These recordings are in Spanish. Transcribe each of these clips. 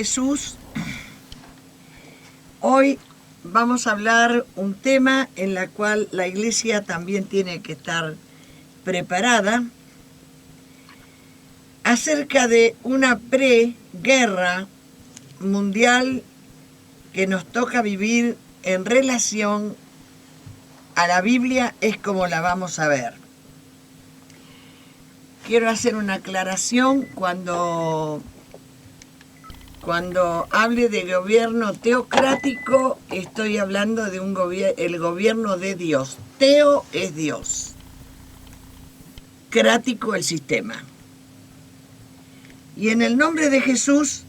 Jesús, hoy vamos a hablar un tema en el cual la Iglesia también tiene que estar preparada, acerca de una preguerra mundial que nos toca vivir en relación a la Biblia, es como la vamos a ver. Quiero hacer una aclaración cuando hable de gobierno teocrático, estoy hablando de el gobierno de Dios. Teo es Dios, crático el sistema. Y en el nombre de Jesús,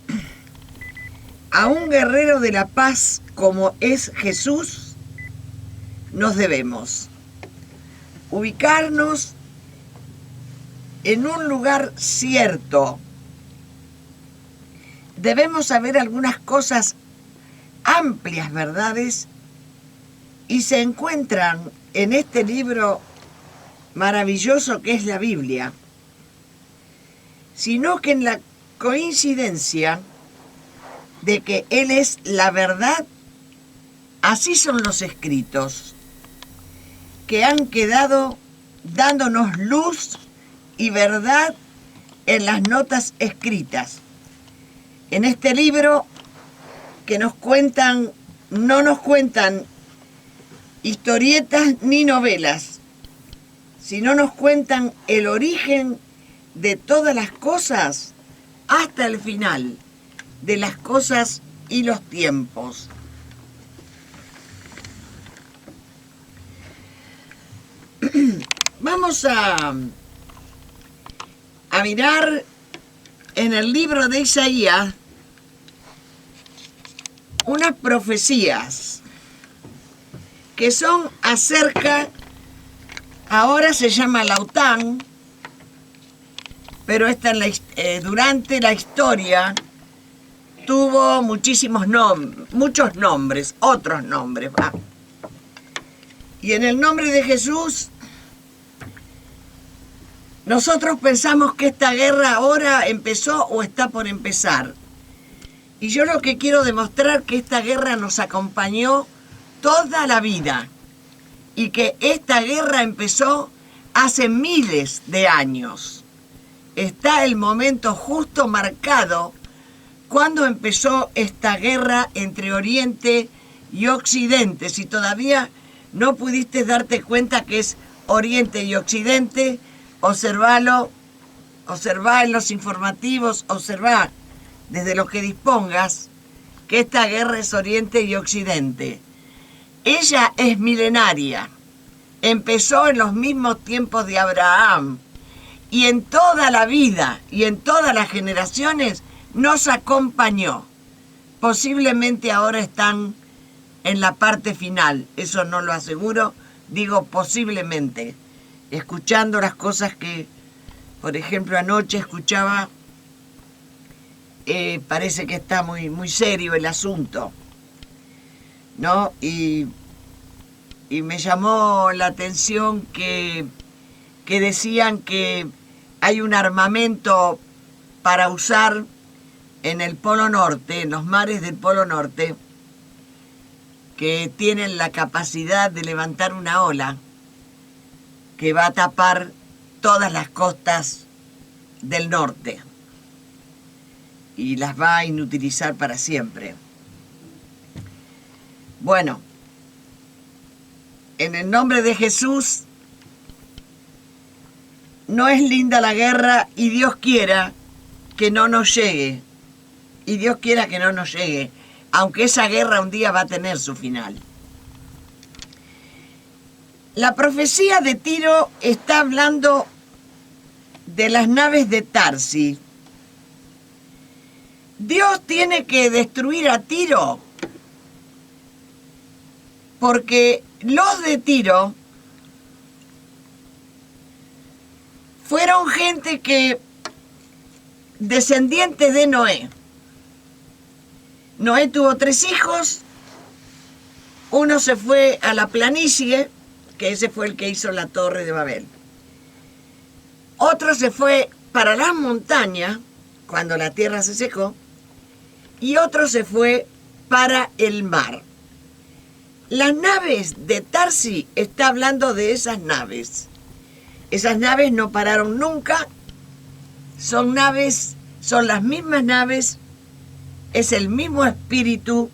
a un guerrero de la paz como es Jesús, nos debemos ubicarnos en un lugar cierto. Debemos saber algunas cosas, amplias verdades, y se encuentran en este libro maravilloso que es la Biblia, sino que en la coincidencia de que Él es la verdad, así son los escritos, que han quedado dándonos luz y verdad en las notas escritas. En este libro que no nos cuentan historietas ni novelas, sino nos cuentan el origen de todas las cosas hasta el final de las cosas y los tiempos. Vamos a mirar en el libro de Isaías unas profecías que son acerca, ahora se llama la OTAN, pero durante la historia tuvo muchos nombres, otros nombres, ¿va? Y en el nombre de Jesús, nosotros pensamos que esta guerra ahora empezó o está por empezar. Y yo lo que quiero demostrar es que esta guerra nos acompañó toda la vida. Y que esta guerra empezó hace miles de años. Está el momento justo marcado cuando empezó esta guerra entre Oriente y Occidente. Si todavía no pudiste darte cuenta que es Oriente y Occidente, observá en los informativos, observá desde lo que dispongas que esta guerra es Oriente y Occidente. Ella es milenaria, empezó en los mismos tiempos de Abraham y en toda la vida y en todas las generaciones nos acompañó. Posiblemente ahora están en la parte final, eso no lo aseguro, digo posiblemente. Escuchando las cosas que, por ejemplo, anoche escuchaba, parece que está muy, muy serio el asunto, ¿no? Y me llamó la atención que decían que hay un armamento para usar en el Polo Norte, en los mares del Polo Norte, que tienen la capacidad de levantar una ola que va a tapar todas las costas del norte y las va a inutilizar para siempre. Bueno, en el nombre de Jesús, no es linda la guerra y Dios quiera que no nos llegue. Y Dios quiera que no nos llegue, aunque esa guerra un día va a tener su final. La profecía de Tiro está hablando de las naves de Tarsis. Dios tiene que destruir a Tiro porque los de Tiro fueron gente que, descendientes de Noé. Noé tuvo 3 hijos, uno se fue a la planicie, que ese fue el que hizo la Torre de Babel. Otro se fue para las montañas, cuando la tierra se secó, y otro se fue para el mar. Las naves de Tarsis, está hablando de esas naves. Esas naves no pararon nunca, son las mismas naves, es el mismo espíritu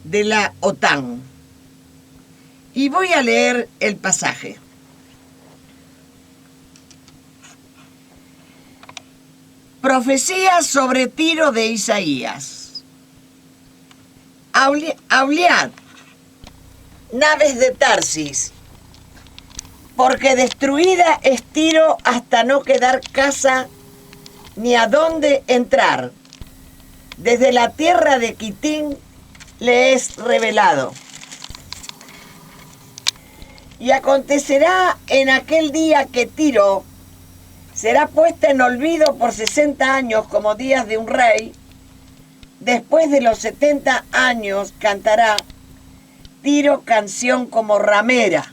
de la OTAN. Y voy a leer el pasaje. Profecía sobre Tiro de Isaías. Auliad, naves de Tarsis, porque destruida es Tiro hasta no quedar casa ni a dónde entrar. Desde la tierra de Quitín le es revelado. Y acontecerá en aquel día que Tiro será puesta en olvido por 60 años como días de un rey. Después de los 70 años cantará Tiro canción como ramera.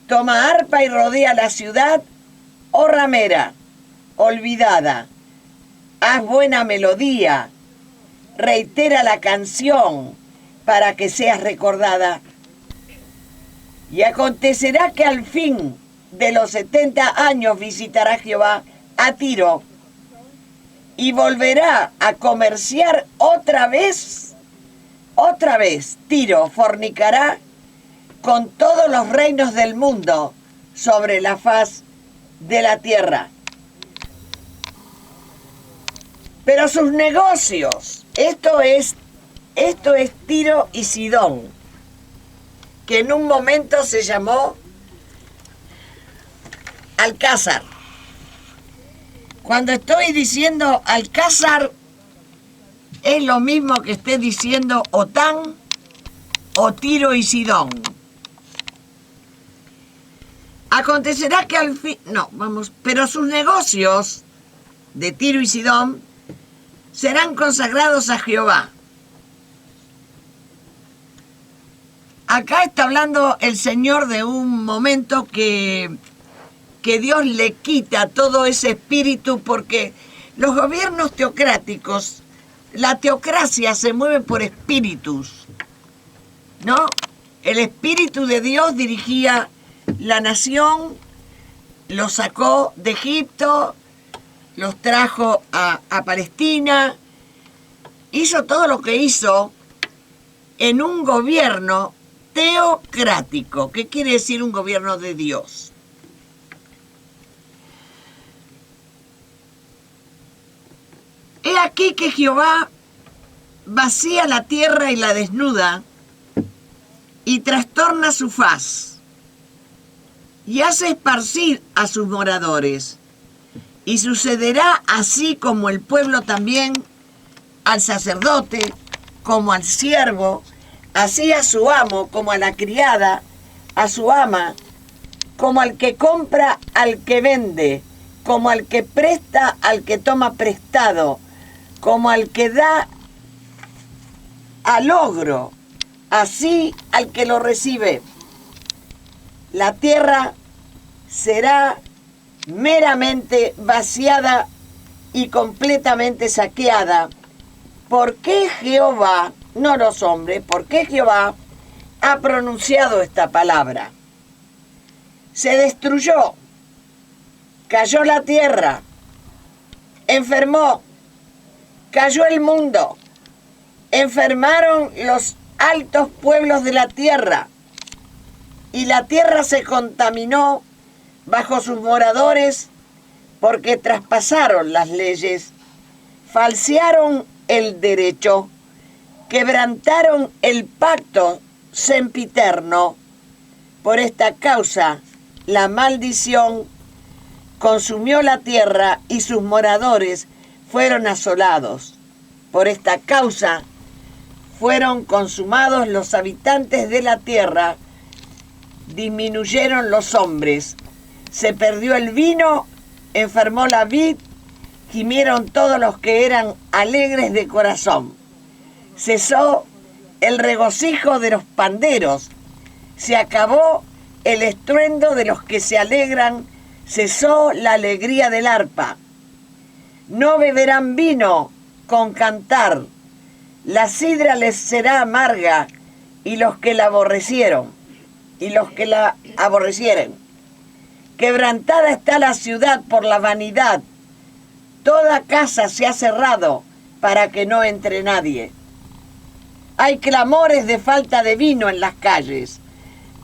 Toma arpa y rodea la ciudad, oh ramera, olvidada. Haz buena melodía, reitera la canción para que seas recordada. Y acontecerá que al fin de los 70 años visitará Jehová a Tiro y volverá a comerciar otra vez. Tiro fornicará con todos los reinos del mundo sobre la faz de la tierra. Pero sus negocios, esto es Tiro y Sidón, que en un momento se llamó Alcázar. Cuando estoy diciendo Alcázar, es lo mismo que esté diciendo OTAN o Tiro y Sidón. Acontecerá que al fin... pero sus negocios de Tiro y Sidón serán consagrados a Jehová. Acá está hablando el Señor de un momento que Dios le quita todo ese espíritu, porque los gobiernos teocráticos, la teocracia se mueve por espíritus, ¿no? El espíritu de Dios dirigía la nación, los sacó de Egipto, los trajo a Palestina, hizo todo lo que hizo en un gobierno teocrático. ¿Qué quiere decir un gobierno de Dios? He aquí que Jehová vacía la tierra y la desnuda, y trastorna su faz, y hace esparcir a sus moradores. Y sucederá así como el pueblo también, al sacerdote, como al siervo, así a su amo, como a la criada, a su ama, como al que compra, al que vende, como al que presta, al que toma prestado, como al que da al logro, así al que lo recibe. La tierra será meramente vaciada y completamente saqueada. ¿Por qué Jehová, no los hombres, por qué Jehová ha pronunciado esta palabra? Se destruyó, cayó la tierra, enfermó, cayó el mundo, enfermaron los altos pueblos de la tierra, y la tierra se contaminó bajo sus moradores, porque traspasaron las leyes, falsearon el derecho, quebrantaron el pacto sempiterno. Por esta causa, la maldición consumió la tierra y sus moradores fueron asolados. Por esta causa, fueron consumados los habitantes de la tierra, disminuyeron los hombres, se perdió el vino, enfermó la vid, gimieron todos los que eran alegres de corazón. Cesó el regocijo de los panderos, se acabó el estruendo de los que se alegran, cesó la alegría del arpa. No beberán vino con cantar. La sidra les será amarga y los que la aborrecieron, y los que la aborrecieren. Quebrantada está la ciudad por la vanidad. Toda casa se ha cerrado para que no entre nadie. Hay clamores de falta de vino en las calles.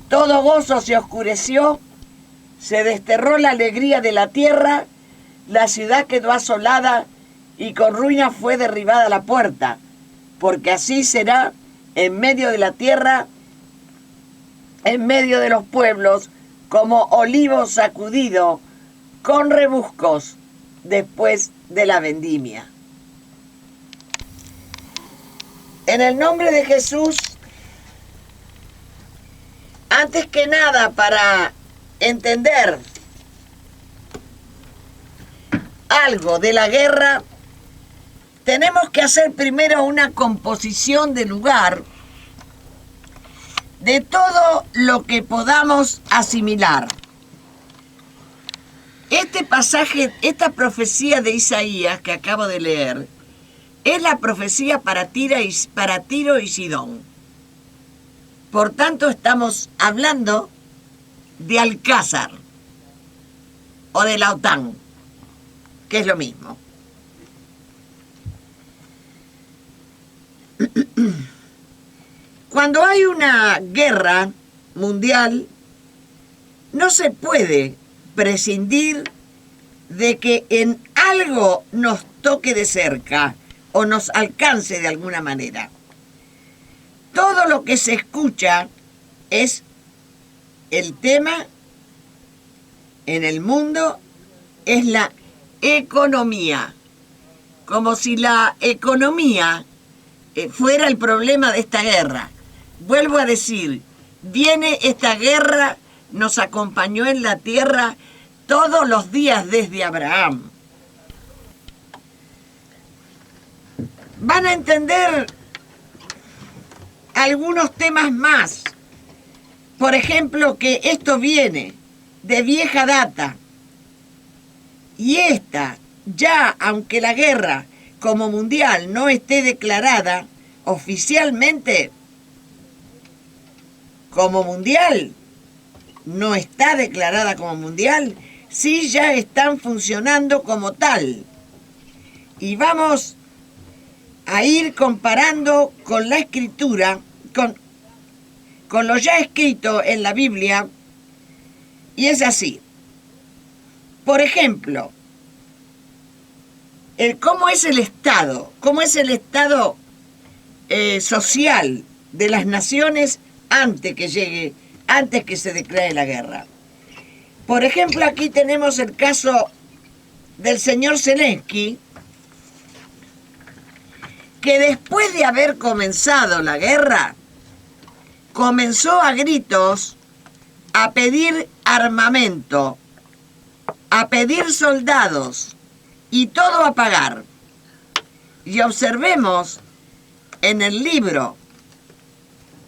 Todo gozo se oscureció, se desterró la alegría de la tierra, la ciudad quedó asolada y con ruinas fue derribada la puerta, porque así será en medio de la tierra, en medio de los pueblos, como olivo sacudido con rebuscos después de la vendimia. En el nombre de Jesús, antes que nada, para entender algo de la guerra, tenemos que hacer primero una composición de lugar de todo lo que podamos asimilar. Este pasaje, esta profecía de Isaías que acabo de leer, es la profecía para Tiro y Sidón. Por tanto, estamos hablando de Alcázar o de la OTAN, que es lo mismo. Cuando hay una guerra mundial, no se puede prescindir de que en algo nos toque de cerca o nos alcance de alguna manera. Todo lo que se escucha es el tema en el mundo, es la economía, como si la economía fuera el problema de esta guerra. Vuelvo a decir, viene esta guerra, nos acompañó en la tierra todos los días desde Abraham. Van a entender algunos temas más. Por ejemplo, que esto viene de vieja data. Y esta, ya aunque la guerra como mundial no esté declarada oficialmente como mundial, no está declarada como mundial, sí ya están funcionando como tal. Y vamos a ir comparando con la escritura, con lo ya escrito en la Biblia, y es así. Por ejemplo, cómo es el Estado social de las naciones antes que se declare la guerra. Por ejemplo, aquí tenemos el caso del señor Zelensky, que después de haber comenzado la guerra, comenzó a gritos a pedir armamento, a pedir soldados y todo a pagar. Y observemos en el libro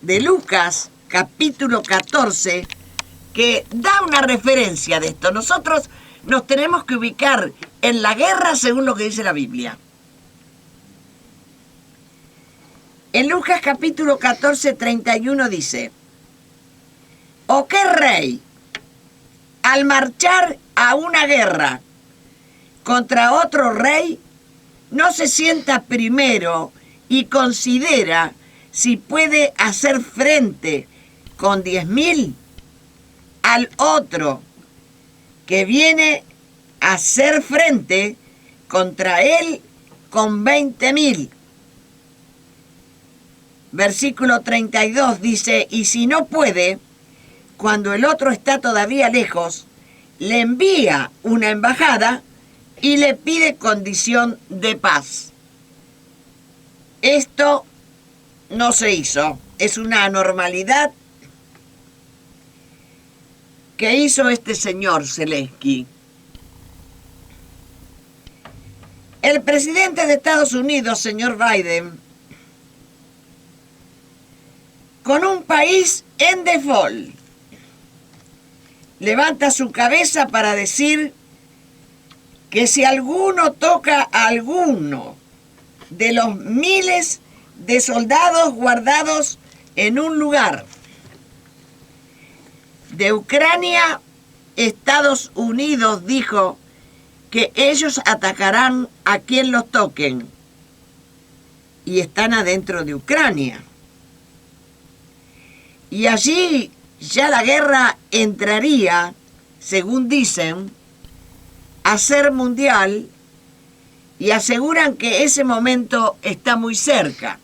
de Lucas, capítulo 14, que da una referencia de esto. Nosotros nos tenemos que ubicar en la guerra según lo que dice la Biblia. En Lucas capítulo 14, 31 dice: ¿O qué rey, al marchar a una guerra contra otro rey, no se sienta primero y considera si puede hacer frente con 10.000 al otro que viene a hacer frente contra él con 20.000? Versículo 32 dice: y si no puede, cuando el otro está todavía lejos, le envía una embajada y le pide condición de paz. Esto no se hizo. Es una anormalidad que hizo este señor Zelensky. El presidente de Estados Unidos, señor Biden, con un país en default, levanta su cabeza para decir que si alguno toca a alguno de los miles de soldados guardados en un lugar. De Ucrania, Estados Unidos dijo que ellos atacarán a quien los toquen. Y están adentro de Ucrania. Y allí ya la guerra entraría, según dicen, a ser mundial, y aseguran que ese momento está muy cerca.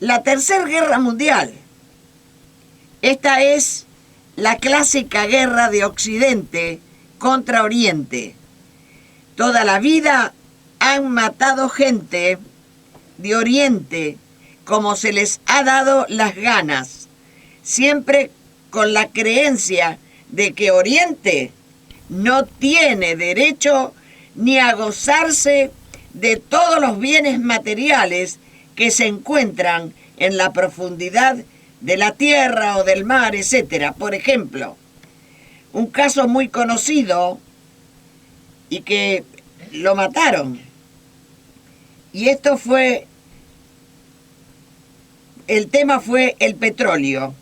La Tercera Guerra Mundial. Esta es la clásica guerra de Occidente contra Oriente. Toda la vida han matado gente de Oriente como se les ha dado las ganas, siempre con la creencia de que Oriente no tiene derecho ni a gozarse de todos los bienes materiales que se encuentran en la profundidad de la tierra o del mar, etc. Por ejemplo, un caso muy conocido y que lo mataron. Y esto fue, el tema fue el petróleo.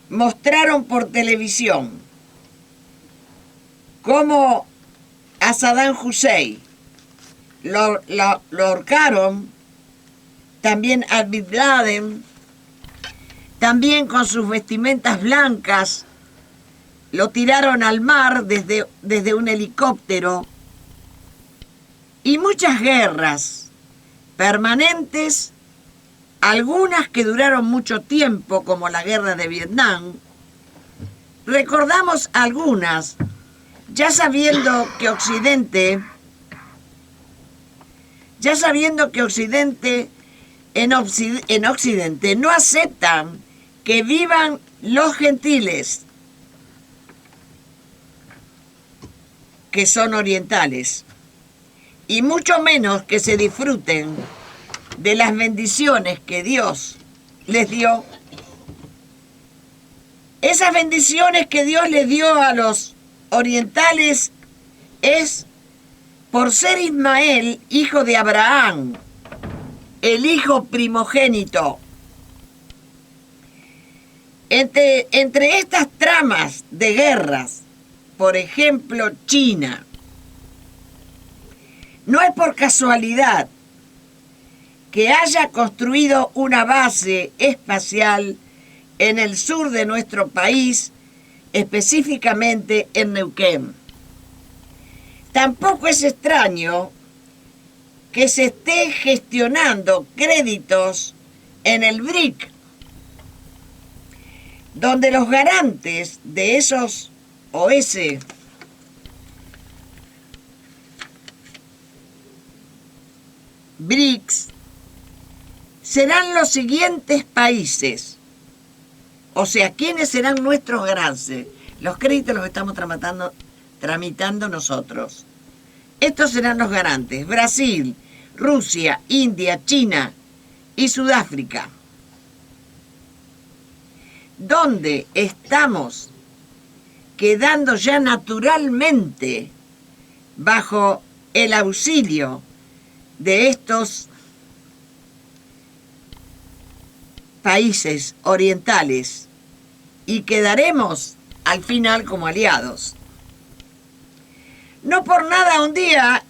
Mostraron por televisión cómo a Saddam Hussein lo ahorcaron, también a Bin Laden, también con sus vestimentas blancas, lo tiraron al mar desde un helicóptero. Y muchas guerras permanentes, algunas que duraron mucho tiempo, como la guerra de Vietnam. Recordamos algunas, ya sabiendo que Occidente en Occidente no aceptan que vivan los gentiles, que son orientales, y mucho menos que se disfruten de las bendiciones que Dios les dio. Esas bendiciones que Dios les dio a los orientales es por ser Ismael, hijo de Abraham, el hijo primogénito. Entre estas tramas de guerras, por ejemplo, China, no es por casualidad que haya construido una base espacial en el sur de nuestro país, específicamente en Neuquén. Tampoco es extraño que se esté gestionando créditos en el BRIC, donde los garantes de esos BRICS serán los siguientes países. O sea, ¿quiénes serán nuestros garantes? Los créditos los estamos tramitando nosotros. Estos serán los garantes: Brasil, Rusia, India, China y Sudáfrica, donde estamos quedando ya naturalmente bajo el auxilio de estos países orientales, y quedaremos al final como aliados. No por nada un día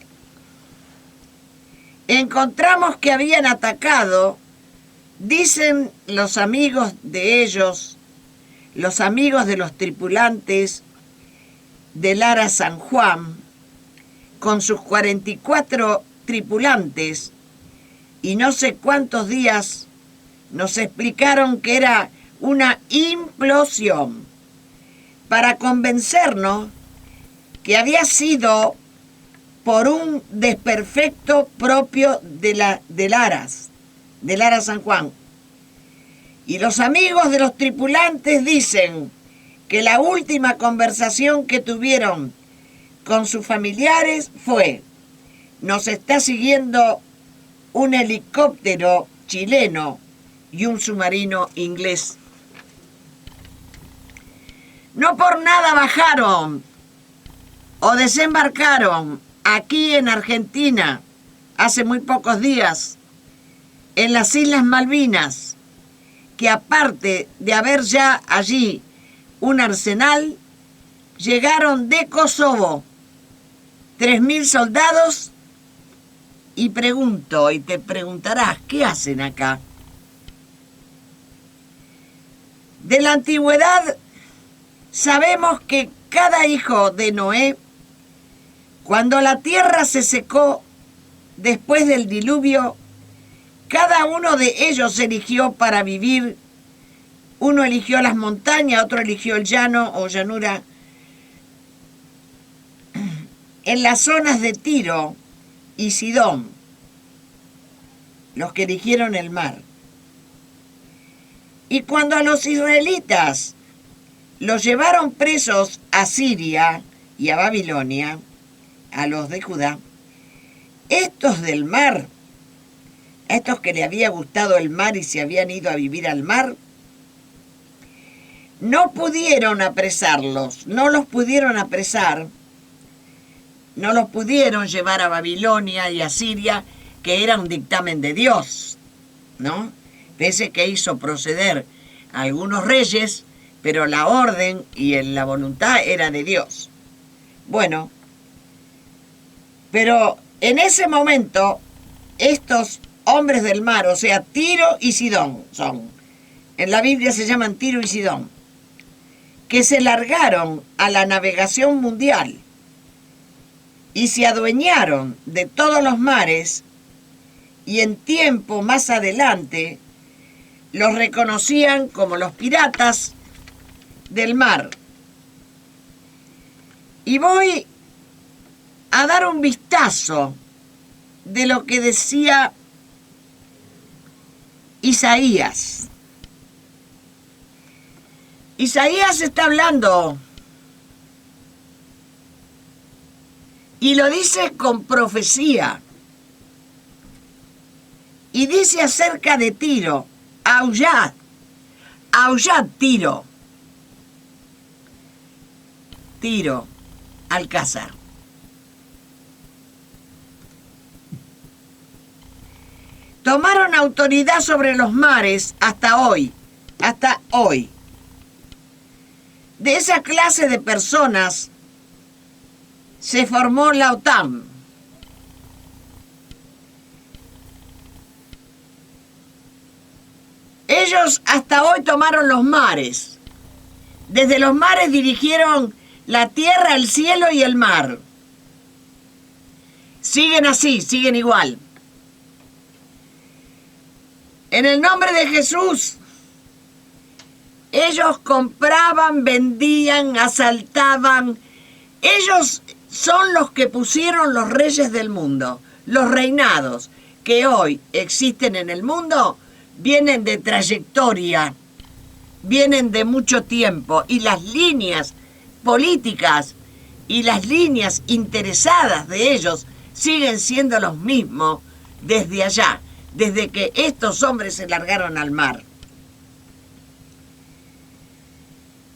encontramos que habían atacado, dicen los amigos de ellos, los amigos de los tripulantes del Ara San Juan, con sus 44 tripulantes, y no sé cuántos días nos explicaron que era una implosión, para convencernos que había sido por un desperfecto propio del Ara San Juan. Y los amigos de los tripulantes dicen que la última conversación que tuvieron con sus familiares fue: nos está siguiendo un helicóptero chileno y un submarino inglés. No por nada bajaron o desembarcaron aquí en Argentina, hace muy pocos días, en las Islas Malvinas, que aparte de haber ya allí un arsenal, llegaron de Kosovo 3.000 soldados y pregunto, y te preguntarás, ¿qué hacen acá? De la antigüedad sabemos que cada hijo de Noé, cuando la tierra se secó después del diluvio, cada uno de ellos eligió para vivir. Uno eligió las montañas, otro eligió el llano o llanura. En las zonas de Tiro y Sidón, los que eligieron el mar. Y cuando a los israelitas los llevaron presos a Siria y a Babilonia, a los de Judá, estos del mar, a estos que le había gustado el mar y se habían ido a vivir al mar, no pudieron apresarlos, no los pudieron apresar, no los pudieron llevar a Babilonia y a Siria, que era un dictamen de Dios, ¿no? Pese que hizo proceder a algunos reyes, pero la orden y la voluntad era de Dios. Bueno, pero en ese momento, estos hombres del mar, o sea, Tiro y Sidón, son, en la Biblia se llaman Tiro y Sidón, que se largaron a la navegación mundial y se adueñaron de todos los mares, y en tiempo más adelante los reconocían como los piratas del mar. Y voy a dar un vistazo de lo que decía Isaías. Isaías está hablando y lo dice con profecía. Y dice acerca de Tiro, aullad, aullad Tiro, Tiro, Alcázar. Tomaron autoridad sobre los mares hasta hoy. De esa clase de personas se formó la OTAN. Ellos hasta hoy tomaron los mares. Desde los mares dirigieron la tierra, el cielo y el mar. Siguen así, siguen igual. En el nombre de Jesús, ellos compraban, vendían, asaltaban. Ellos son los que pusieron los reyes del mundo. Los reinados que hoy existen en el mundo vienen de trayectoria, vienen de mucho tiempo, y las líneas políticas y las líneas interesadas de ellos siguen siendo los mismos desde allá, desde que estos hombres se largaron al mar.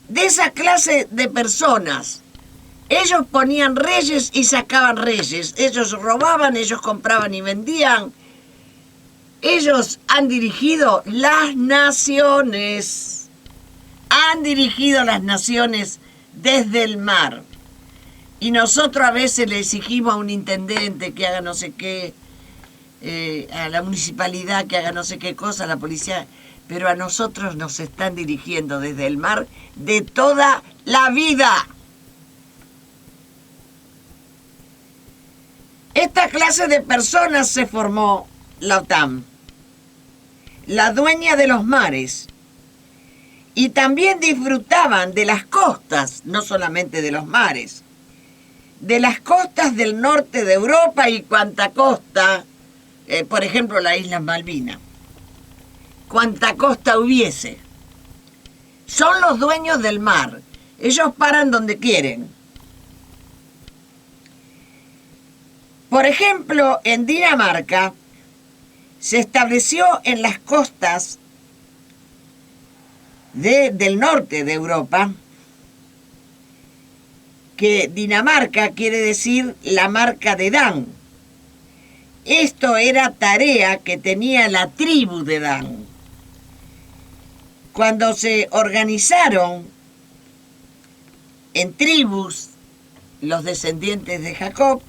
De esa clase de personas, ellos ponían reyes y sacaban reyes, ellos robaban, ellos compraban y vendían. Ellos han dirigido las naciones, desde el mar. Y nosotros a veces le exigimos a un intendente que haga no sé qué, a la municipalidad que haga no sé qué cosa, a la policía, pero a nosotros nos están dirigiendo desde el mar de toda la vida. Esta clase de personas se formó la OTAN, la dueña de los mares, y también disfrutaban de las costas, no solamente de los mares, de las costas del norte de Europa y cuanta costa, por ejemplo, las Islas Malvinas, cuanta costa hubiese. Son los dueños del mar, ellos paran donde quieren. Por ejemplo, en Dinamarca se estableció en las costas del norte de Europa que Dinamarca quiere decir la marca de Dan. Esto era tarea que tenía la tribu de Dan. Cuando se organizaron en tribus los descendientes de Jacob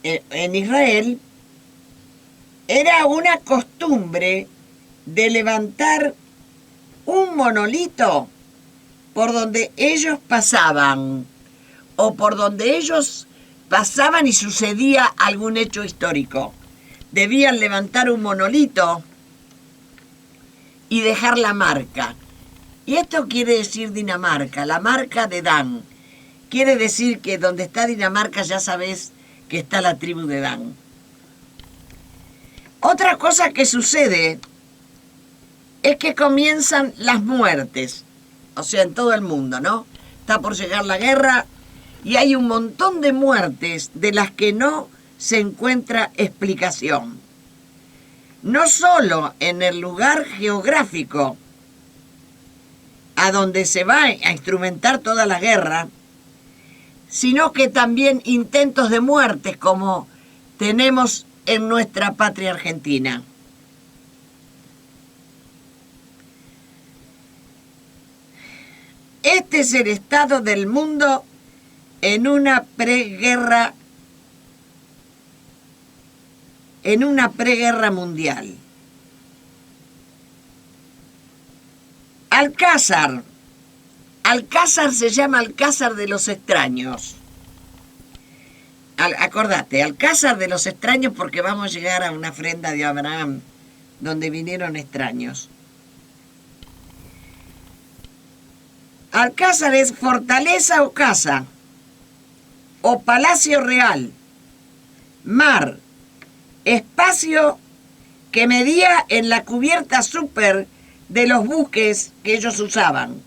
en Israel, era una costumbre de levantar un monolito por donde ellos pasaban o por donde ellos pasaban y sucedía algún hecho histórico. Debían levantar un monolito y dejar la marca. Y esto quiere decir Dinamarca, la marca de Dan. Quiere decir que donde está Dinamarca ya sabes que está la tribu de Dan. Otra cosa que sucede es que comienzan las muertes, o sea, en todo el mundo, ¿no? Está por llegar la guerra y hay un montón de muertes de las que no se encuentra explicación. No solo en el lugar geográfico a donde se va a instrumentar toda la guerra, sino que también intentos de muertes como tenemos en nuestra patria Argentina. Este es el estado del mundo en una preguerra mundial. Alcázar se llama Alcázar de los extraños. Acordate, Alcázar de los extraños porque vamos a llegar a una ofrenda de Abraham donde vinieron extraños. Alcázar es fortaleza o casa, o palacio real, mar, espacio que medía en la cubierta súper de los buques que ellos usaban.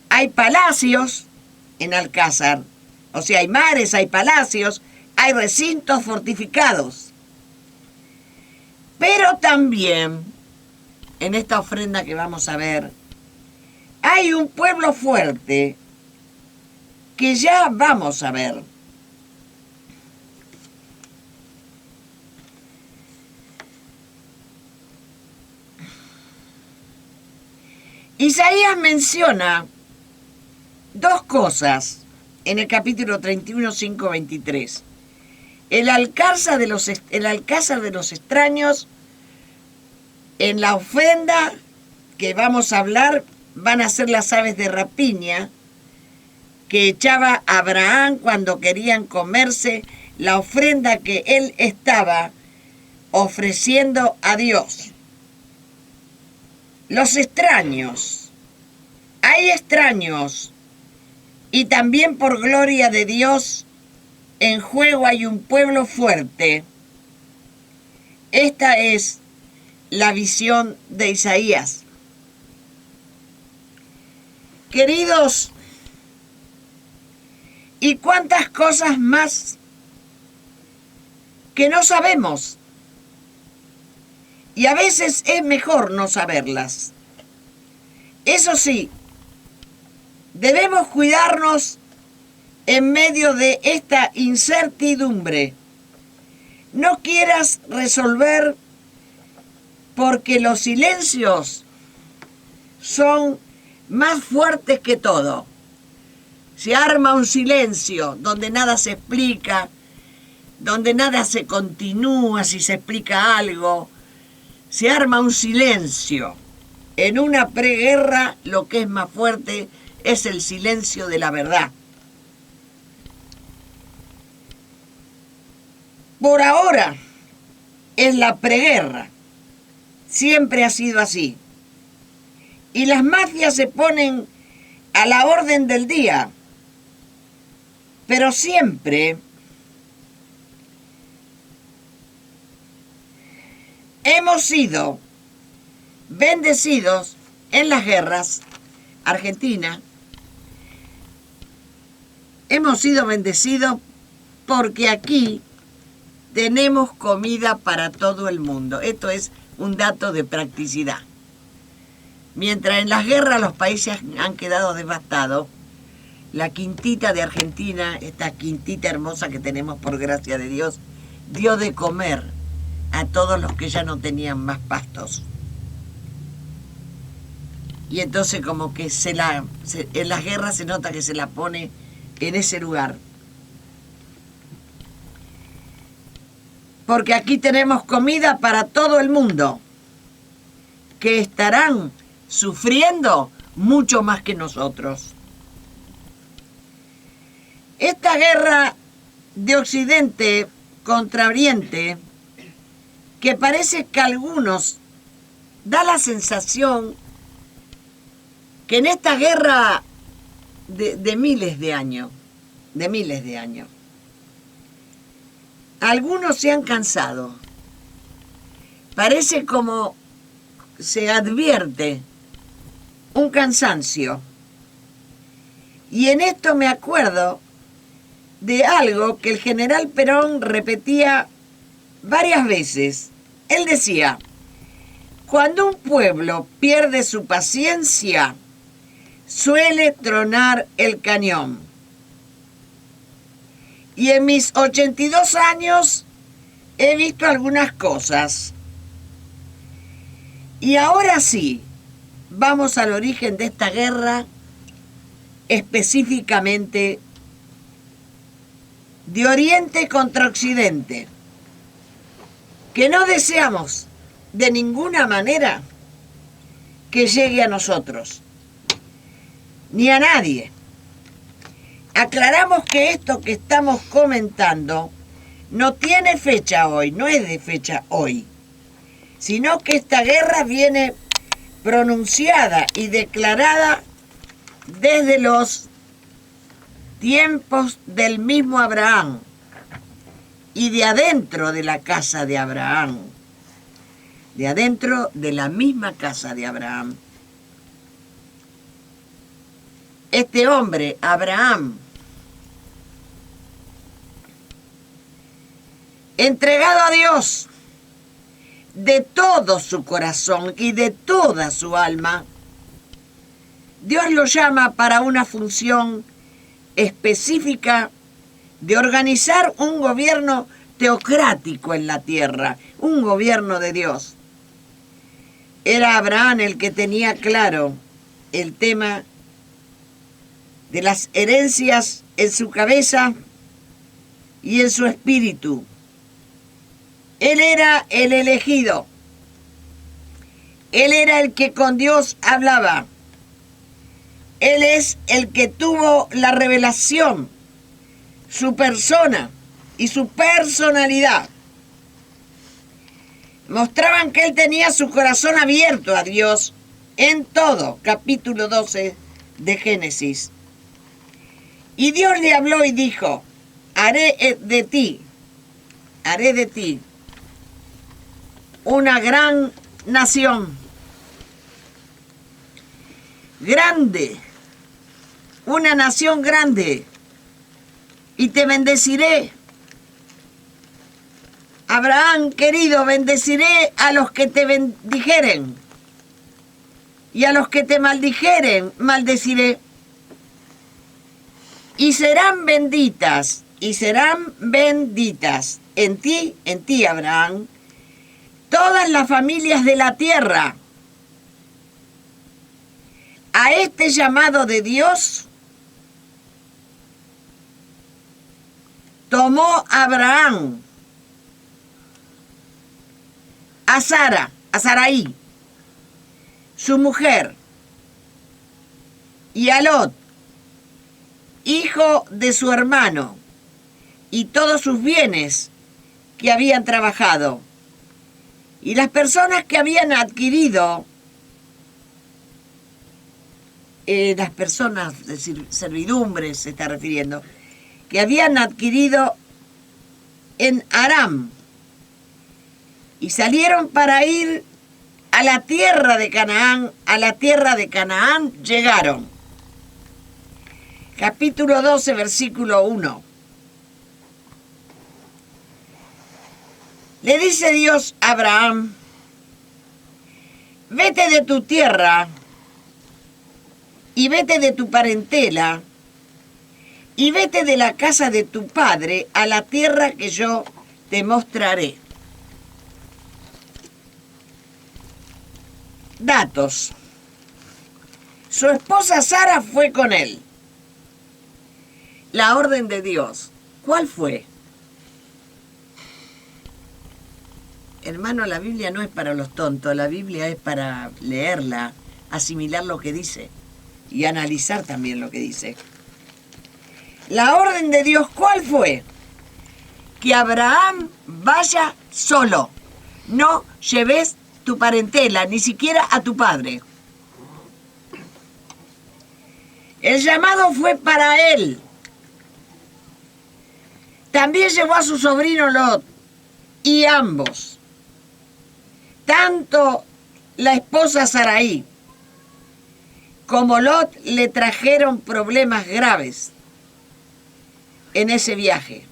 Hay palacios en Alcázar, o sea, hay mares, hay palacios, hay recintos fortificados. Pero también, en esta ofrenda que vamos a ver, hay un pueblo fuerte que ya vamos a ver. Isaías menciona dos cosas en el capítulo 31, 5, 23. El alcázar de los extraños, en la ofrenda que vamos a hablar, van a ser las aves de rapiña que echaba Abraham cuando querían comerse la ofrenda que él estaba ofreciendo a Dios. Los extraños. Hay extraños y también por gloria de Dios en juego hay un pueblo fuerte. Esta es la visión de Isaías. Queridos, ¿y cuántas cosas más que no sabemos? Y a veces es mejor no saberlas. Eso sí, debemos cuidarnos en medio de esta incertidumbre. No quieras resolver porque los silencios son más fuertes que todo. Se arma un silencio donde nada se explica, donde nada se continúa si se explica algo. Se arma un silencio. En una preguerra lo que es más fuerte es el silencio de la verdad. Por ahora es la preguerra. Siempre ha sido así. Y las mafias se ponen a la orden del día. Pero siempre hemos sido bendecidos en las guerras. Argentina, hemos sido bendecidos porque aquí tenemos comida para todo el mundo. Esto es un dato de practicidad. Mientras en las guerras los países han quedado devastados, la quintita de Argentina, esta quintita hermosa que tenemos por gracia de Dios, dio de comer a todos los que ya no tenían más pastos. Y entonces como que en las guerras se nota que se la pone en ese lugar. Porque aquí tenemos comida para todo el mundo, que estarán sufriendo mucho más que nosotros. Esta guerra de Occidente contra Oriente, que parece que a algunos da la sensación que en esta guerra de miles de años, algunos se han cansado. Parece como se advierte un cansancio. Y en esto me acuerdo de algo que el general Perón repetía varias veces. Él decía, cuando un pueblo pierde su paciencia, suele tronar el cañón. Y en mis 82 años he visto algunas cosas. Y ahora sí, vamos al origen de esta guerra, específicamente de Oriente contra Occidente, que no deseamos de ninguna manera que llegue a nosotros, ni a nadie. Aclaramos que esto que estamos comentando no tiene fecha hoy, no es de fecha hoy, sino que esta guerra viene pronunciada y declarada desde los tiempos del mismo Abraham y de adentro de la casa de Abraham, de adentro de la misma casa de Abraham. Este hombre, Abraham, entregado a Dios de todo su corazón y de toda su alma, Dios lo llama para una función específica de organizar un gobierno teocrático en la tierra, un gobierno de Dios. Era Abraham el que tenía claro el tema de las herencias en su cabeza y en su espíritu. Él era el elegido. Él era el que con Dios hablaba. Él es el que tuvo la revelación, su persona y su personalidad. Mostraban que él tenía su corazón abierto a Dios en todo, capítulo 12 de Génesis. Y Dios le habló y dijo, haré de ti una gran nación, grande, una nación grande, y te bendeciré. Abraham, querido, bendeciré a los que te bendijeren, y a los que te maldijeren, maldeciré. Y serán benditas en ti, Abraham, todas las familias de la tierra. A este llamado de Dios tomó Abraham a Sarai, su mujer, y a Lot, hijo de su hermano, y todos sus bienes que habían trabajado. Y las personas que habían adquirido, las personas de servidumbre se está refiriendo, que habían adquirido en Aram, y salieron para ir a la tierra de Canaán, llegaron. Capítulo 12, versículo 1. Le dice Dios a Abraham, vete de tu tierra y vete de tu parentela, y vete de la casa de tu padre a la tierra que yo te mostraré. Datos. Su esposa Sara fue con él. La orden de Dios, ¿cuál fue? Hermano, la Biblia no es para los tontos, la Biblia es para leerla, asimilar lo que dice y analizar también lo que dice. La orden de Dios, ¿cuál fue? Que Abraham vaya solo. No lleves tu parentela, ni siquiera a tu padre. El llamado fue para él. También llevó a su sobrino Lot, y ambos, tanto la esposa Saraí como Lot, le trajeron problemas graves en ese viaje.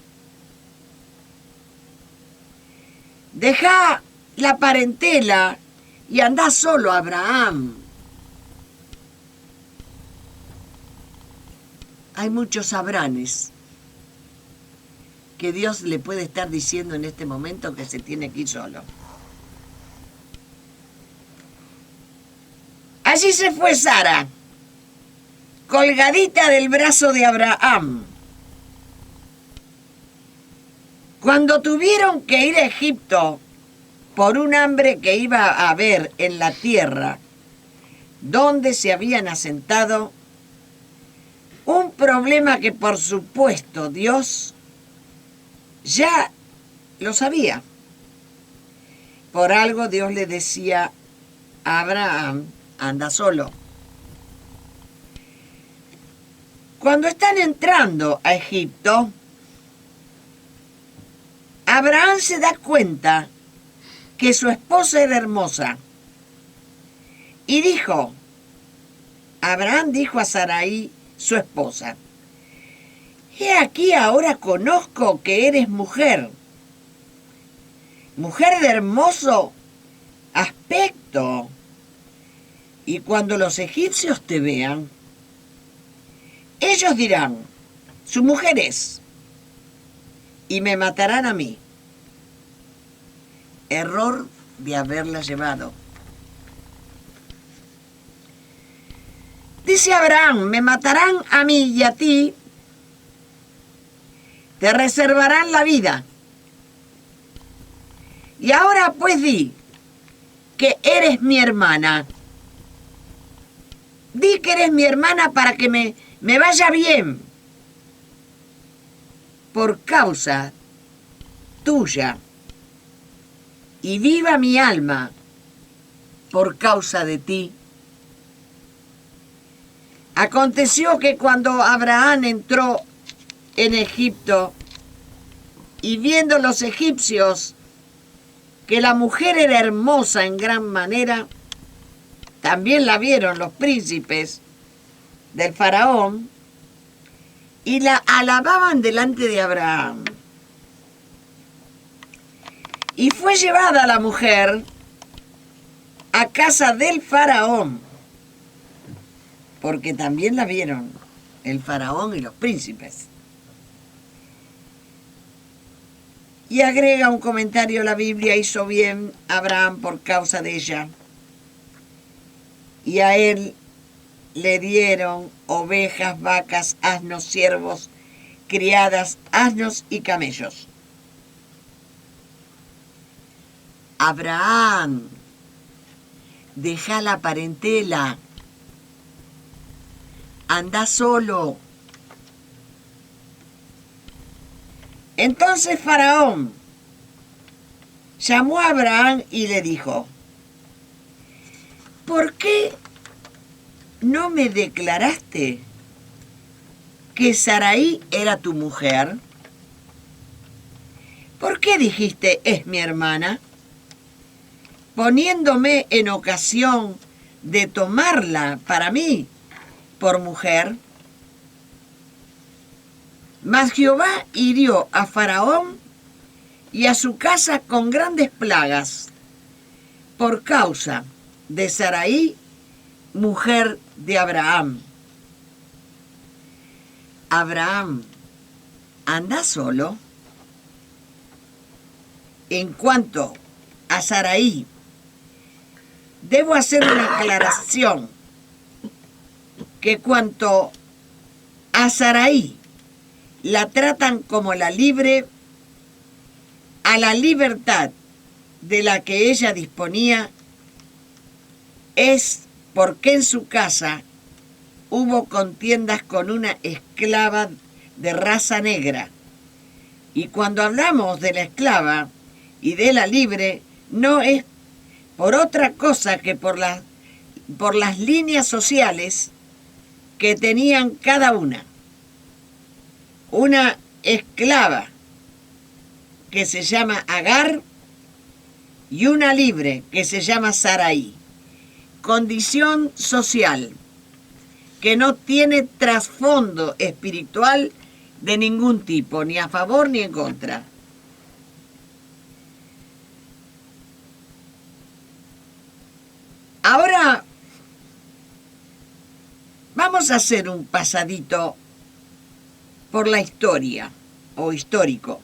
Deja la parentela y anda solo, Abraham. Hay muchos Abranes que Dios le puede estar diciendo en este momento que se tiene que ir solo. Allí se fue Sara, colgadita del brazo de Abraham. Cuando tuvieron que ir a Egipto por un hambre que iba a haber en la tierra donde se habían asentado, un problema que por supuesto Dios ya lo sabía. Por algo Dios le decía a Abraham, anda solo. Cuando están entrando a Egipto, Abraham se da cuenta que su esposa era hermosa. Y Abraham dijo a Saraí, su esposa, he aquí ahora conozco que eres mujer de hermoso aspecto. Y cuando los egipcios te vean, ellos dirán, su mujer es, y me matarán a mí. Error de haberla llevado. Dice Abraham, me matarán a mí y a ti, te reservarán la vida. Y ahora pues di que eres mi hermana. Di que eres mi hermana para que me vaya bien. Por causa tuya. Y viva mi alma por causa de ti. Aconteció que cuando Abraham entró en Egipto y viendo los egipcios que la mujer era hermosa en gran manera, también la vieron los príncipes del faraón y la alababan delante de Abraham. Y fue llevada la mujer a casa del faraón, porque también la vieron el faraón y los príncipes. Y agrega un comentario, la Biblia, hizo bien Abraham por causa de ella. Y a él le dieron ovejas, vacas, asnos, siervos, criadas, asnos y camellos. Abraham, deja la parentela, anda solo. Entonces Faraón llamó a Abraham y le dijo, ¿por qué no me declaraste que Saraí era tu mujer? ¿Por qué dijiste, es mi hermana? Poniéndome en ocasión de tomarla para mí por mujer. Mas Jehová hirió a Faraón y a su casa con grandes plagas por causa de Saraí, mujer de Abraham. Abraham, ¿anda solo? En cuanto a Sarai, debo hacer una aclaración, que cuanto a Sarai la tratan como la libre, a la libertad de la que ella disponía, es porque en su casa hubo contiendas con una esclava de raza negra. Y cuando hablamos de la esclava y de la libre, no es por otra cosa que por las líneas sociales que tenían cada una. Una esclava que se llama Agar y una libre que se llama Sarai. Condición social que no tiene trasfondo espiritual de ningún tipo, ni a favor ni en contra. Ahora vamos a hacer un pasadito por la historia o histórico.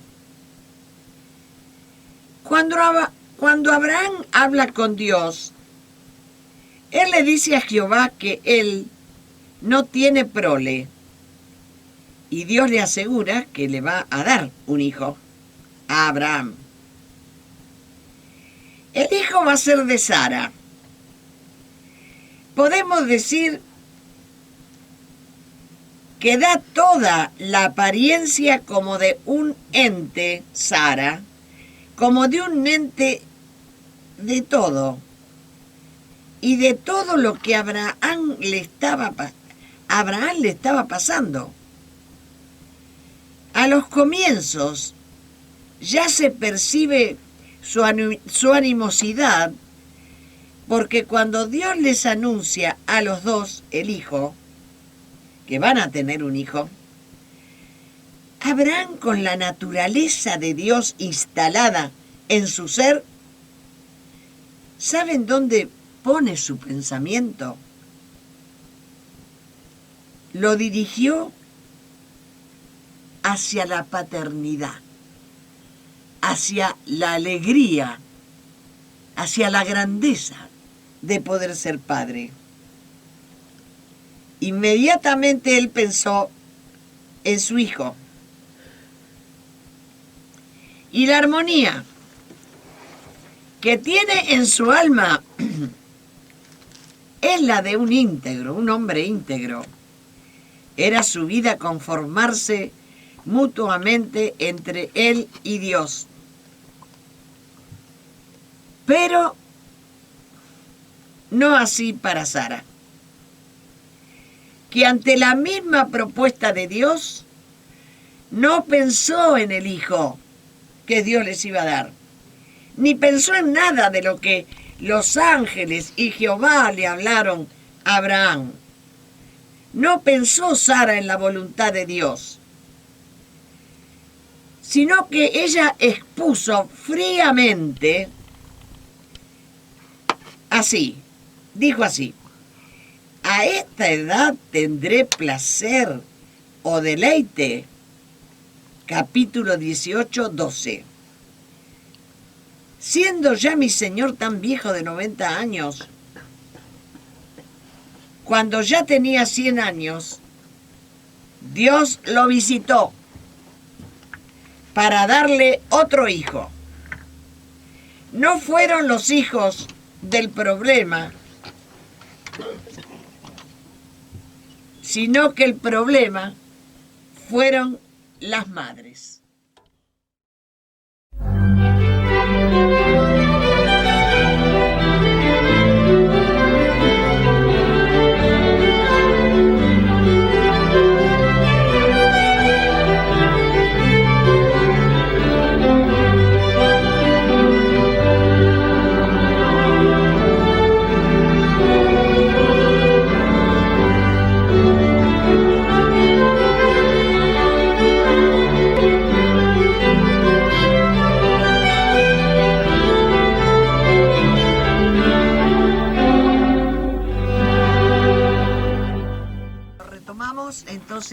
Cuando Abraham habla con Dios, él le dice a Jehová que él no tiene prole, y Dios le asegura que le va a dar un hijo a Abraham. El hijo va a ser de Sara. Podemos decir que da toda la apariencia como de un ente, Sara, como de un ente de todo, y de todo lo que a Abraham le estaba pasando. A los comienzos ya se percibe su animosidad, porque cuando Dios les anuncia a los dos el hijo, que van a tener un hijo, Abraham, con la naturaleza de Dios instalada en su ser, ¿saben dónde pone su pensamiento? Lo dirigió hacia la paternidad, hacia la alegría, hacia la grandeza de poder ser padre. Inmediatamente él pensó en su hijo. Y la armonía que tiene en su alma es la de un íntegro, un hombre íntegro. Era su vida conformarse mutuamente entre él y Dios. Pero no así para Sara, que ante la misma propuesta de Dios no pensó en el hijo que Dios les iba a dar, ni pensó en nada de lo que los ángeles y Jehová le hablaron a Abraham. No pensó Sara en la voluntad de Dios, sino que ella expuso fríamente, así, dijo así: a esta edad tendré placer o deleite. Capítulo 18, 12. Siendo ya mi señor tan viejo de 90 años, cuando ya tenía 100 años, Dios lo visitó para darle otro hijo. No fueron los hijos del problema, sino que el problema fueron las madres.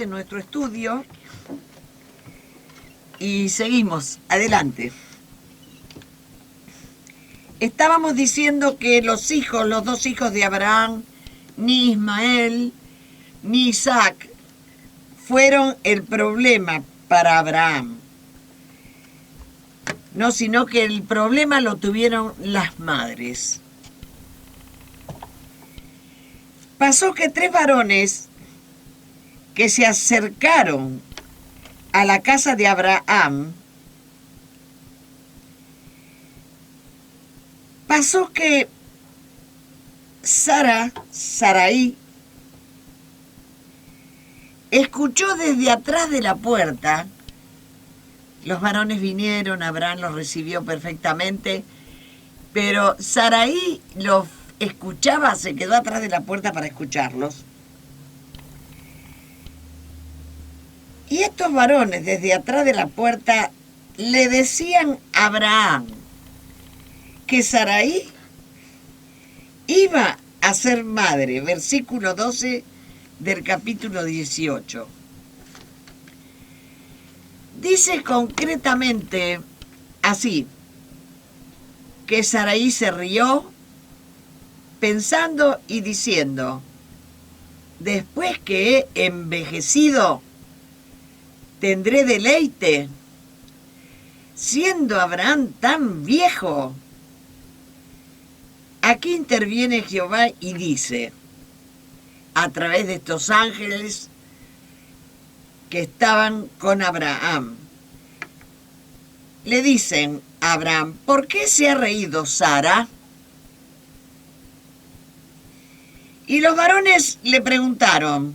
en nuestro estudio y seguimos. Adelante. Estábamos diciendo que los dos hijos de Abraham, ni Ismael ni Isaac, fueron el problema para Abraham. No, sino que el problema lo tuvieron las madres. Pasó que 3 varones que se acercaron a la casa de Abraham, pasó que Sarai, escuchó desde atrás de la puerta. Los varones vinieron, Abraham los recibió perfectamente, pero Sarai los escuchaba, se quedó atrás de la puerta para escucharlos. Y estos varones desde atrás de la puerta le decían a Abraham que Sarai iba a ser madre, versículo 12 del capítulo 18. Dice concretamente así, que Sarai se rió, pensando y diciendo: después que he envejecido, tendré deleite, siendo Abraham tan viejo. Aquí interviene Jehová y dice, a través de estos ángeles que estaban con Abraham, le dicen a Abraham: ¿por qué se ha reído Sara? Y los varones le preguntaron: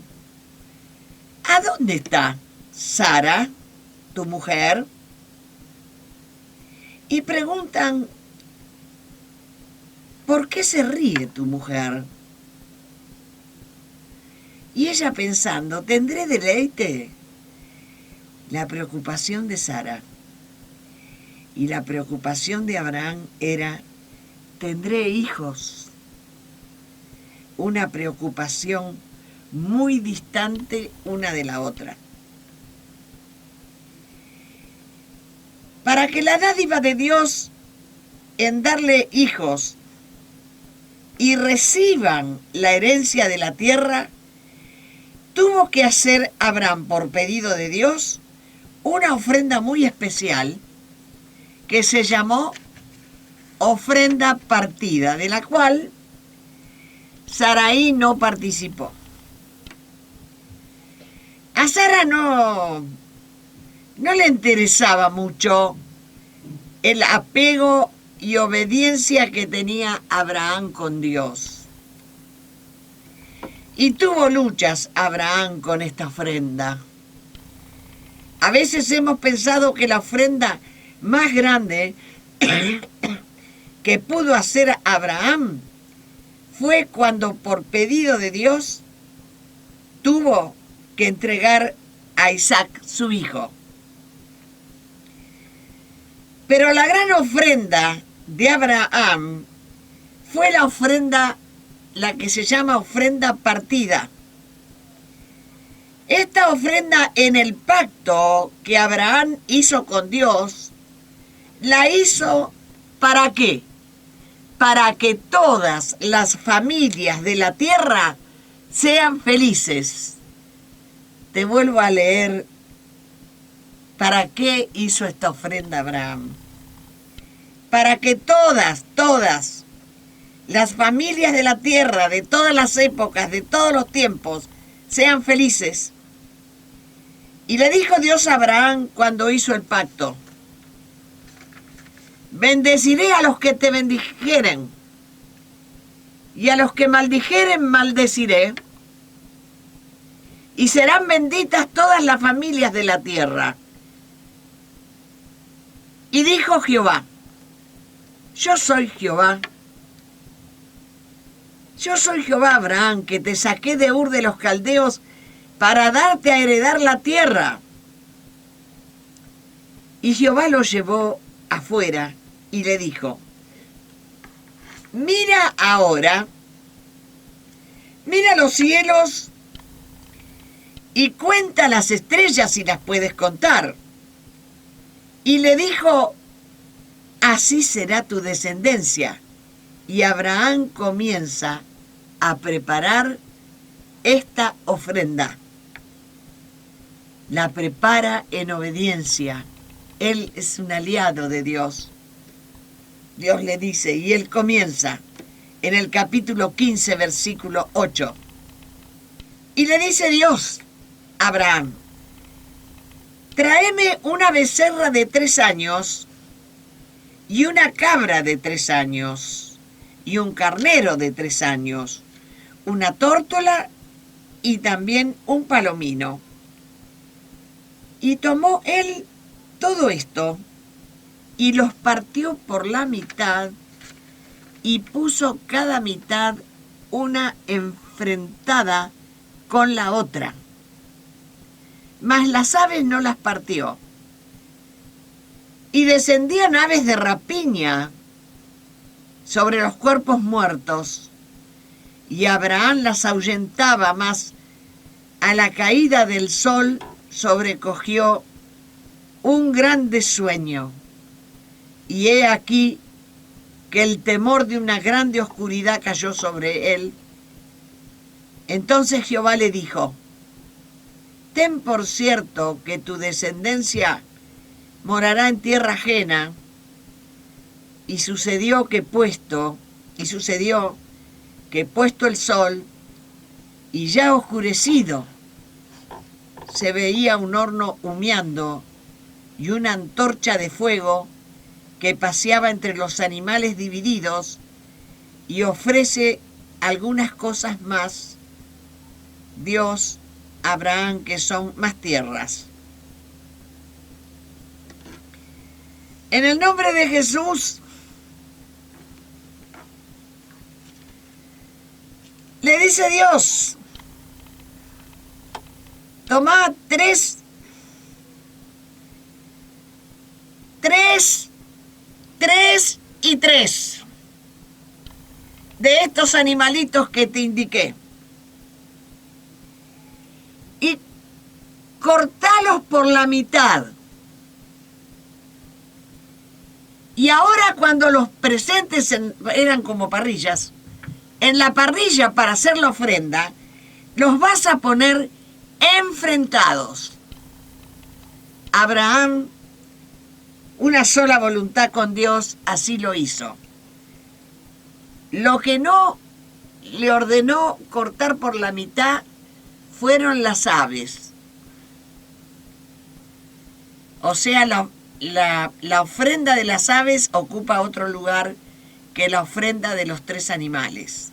¿a dónde está Sara, tu mujer? Y preguntan: ¿por qué se ríe tu mujer? Y ella pensando: ¿tendré deleite? La preocupación de Sara y la preocupación de Abraham era: ¿tendré hijos? Una preocupación muy distante una de la otra. Para que la dádiva de Dios en darle hijos y reciban la herencia de la tierra, tuvo que hacer Abraham, por pedido de Dios, una ofrenda muy especial que se llamó ofrenda partida, de la cual Sarai no participó. A Sara no le interesaba mucho el apego y obediencia que tenía Abraham con Dios. Y tuvo luchas Abraham con esta ofrenda. A veces hemos pensado que la ofrenda más grande que pudo hacer Abraham fue cuando, por pedido de Dios, tuvo que entregar a Isaac, su hijo. Pero la gran ofrenda de Abraham fue la ofrenda, la que se llama ofrenda partida. Esta ofrenda, en el pacto que Abraham hizo con Dios, la hizo ¿para qué? Para que todas las familias de la tierra sean felices. Te vuelvo a leer para qué hizo esta ofrenda Abraham. Para que todas las familias de la tierra, de todas las épocas, de todos los tiempos, sean felices. Y le dijo Dios a Abraham cuando hizo el pacto: bendeciré a los que te bendijeren, y a los que maldijeren maldeciré, y serán benditas todas las familias de la tierra. Y dijo Jehová: yo soy Jehová, Abraham, que te saqué de Ur de los Caldeos para darte a heredar la tierra. Y Jehová lo llevó afuera y le dijo: mira ahora, mira los cielos y cuenta las estrellas si las puedes contar. Y le dijo, así será tu descendencia. Y Abraham comienza a preparar esta ofrenda. La prepara en obediencia. Él es un aliado de Dios. Dios le dice, y él comienza en el capítulo 15, versículo 8. Y le dice Dios a Abraham, tráeme una becerra de 3 años y una cabra de 3 años y un carnero de 3 años, una tórtola y también un palomino. Y tomó él todo esto y los partió por la mitad y puso cada mitad una enfrentada con la otra. Mas las aves no las partió. Y descendían aves de rapiña sobre los cuerpos muertos, y Abraham las ahuyentaba, mas a la caída del sol sobrecogió un grande sueño, y he aquí que el temor de una grande oscuridad cayó sobre él. Entonces Jehová le dijo, ten por cierto que tu descendencia morará en tierra ajena. Y sucedió que puesto el sol y ya oscurecido, se veía un horno humeando y una antorcha de fuego que paseaba entre los animales divididos, y ofrece algunas cosas más Dios a Abraham, que son más tierras. En el nombre de Jesús, le dice Dios, toma 3 y 3 de estos animalitos que te indiqué y cortalos por la mitad. Y ahora, cuando los presentes eran como parrillas, en la parrilla para hacer la ofrenda, los vas a poner enfrentados. Abraham, una sola voluntad con Dios, así lo hizo. Lo que no le ordenó cortar por la mitad fueron las aves. O sea, la ofrenda de las aves ocupa otro lugar que la ofrenda de los 3 animales.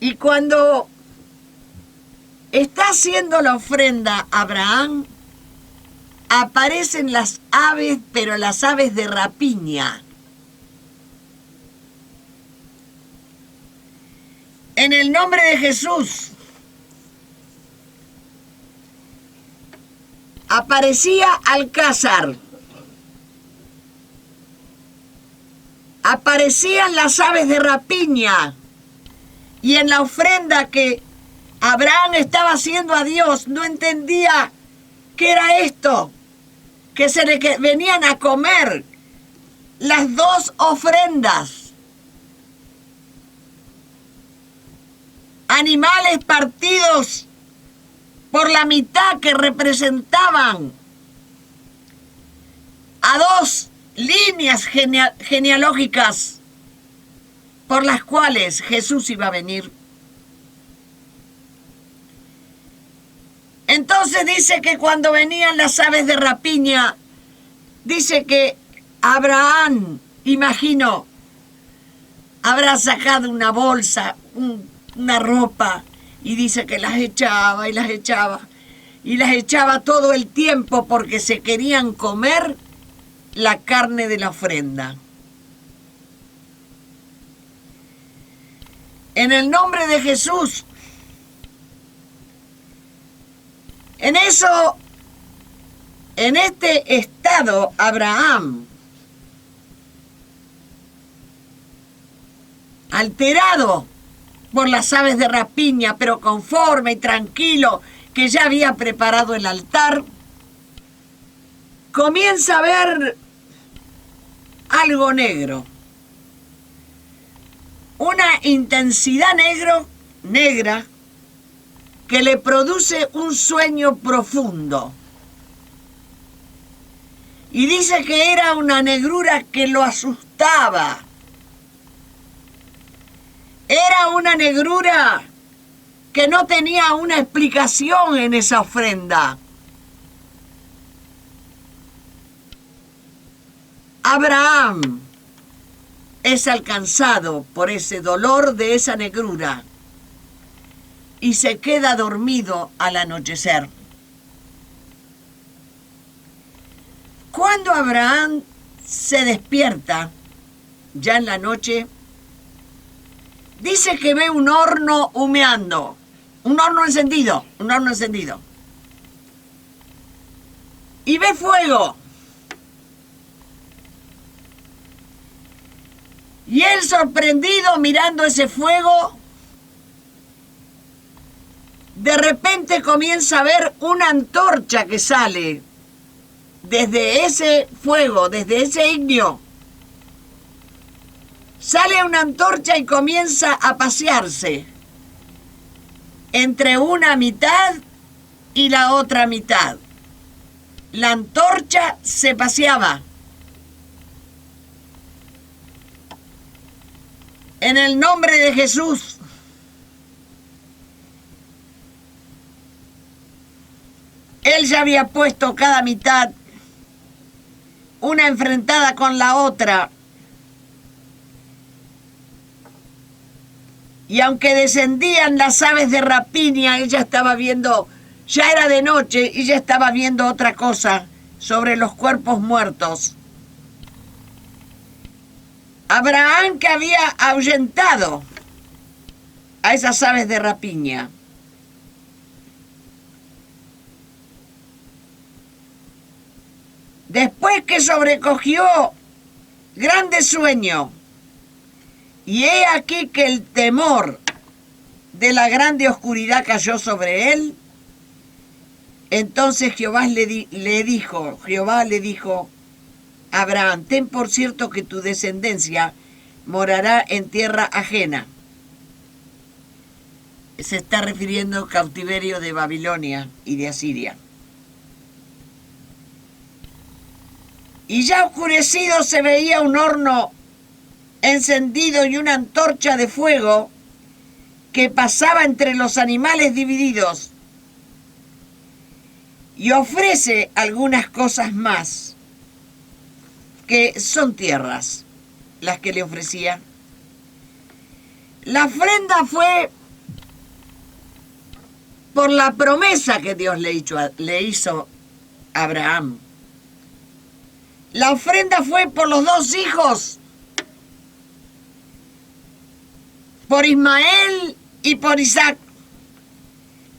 Y cuando está haciendo la ofrenda Abraham, aparecen las aves, pero las aves de rapiña. En el nombre de Jesús, aparecía Alcázar, aparecían las aves de rapiña, y en la ofrenda que Abraham estaba haciendo a Dios, no entendía qué era esto, que se le venían a comer las 2 ofrendas. Animales partidos por la mitad que representaban a 2 líneas genealógicas por las cuales Jesús iba a venir. Entonces dice que cuando venían las aves de rapiña, dice que Abraham, imagino, habrá sacado una bolsa, una ropa, y dice que las echaba y las echaba, y las echaba todo el tiempo porque se querían comer la carne de la ofrenda. En el nombre de Jesús, en este estado, Abraham, alterado por las aves de rapiña, pero conforme y tranquilo, que ya había preparado el altar, comienza a ver algo negro. Una intensidad negra que le produce un sueño profundo. Y dice que era una negrura que lo asustaba. Era una negrura que no tenía una explicación en esa ofrenda. Abraham es alcanzado por ese dolor de esa negrura y se queda dormido al anochecer. Cuando Abraham se despierta, ya en la noche, dice que ve un horno humeando, un horno encendido. Y ve fuego. Y él, sorprendido mirando ese fuego, de repente comienza a ver una antorcha que sale desde ese fuego, desde ese ignio. Sale una antorcha y comienza a pasearse entre una mitad y la otra mitad. La antorcha se paseaba. En el nombre de Jesús, él ya había puesto cada mitad, una enfrentada con la otra. Y aunque descendían las aves de rapiña, ella estaba viendo, ya era de noche y ya estaba viendo otra cosa sobre los cuerpos muertos. Abraham, que había ahuyentado a esas aves de rapiña, después que sobrecogió grande sueño, y he aquí que el temor de la grande oscuridad cayó sobre él, entonces Jehová le dijo, Abraham, ten por cierto que tu descendencia morará en tierra ajena. Se está refiriendo al cautiverio de Babilonia y de Asiria. Y ya oscurecido se veía un horno encendido y una antorcha de fuego que pasaba entre los animales divididos. Y ofrece algunas cosas más, que son tierras, las que le ofrecía. La ofrenda fue por la promesa que Dios le hizo a Abraham. La ofrenda fue por los dos hijos, por Ismael y por Isaac,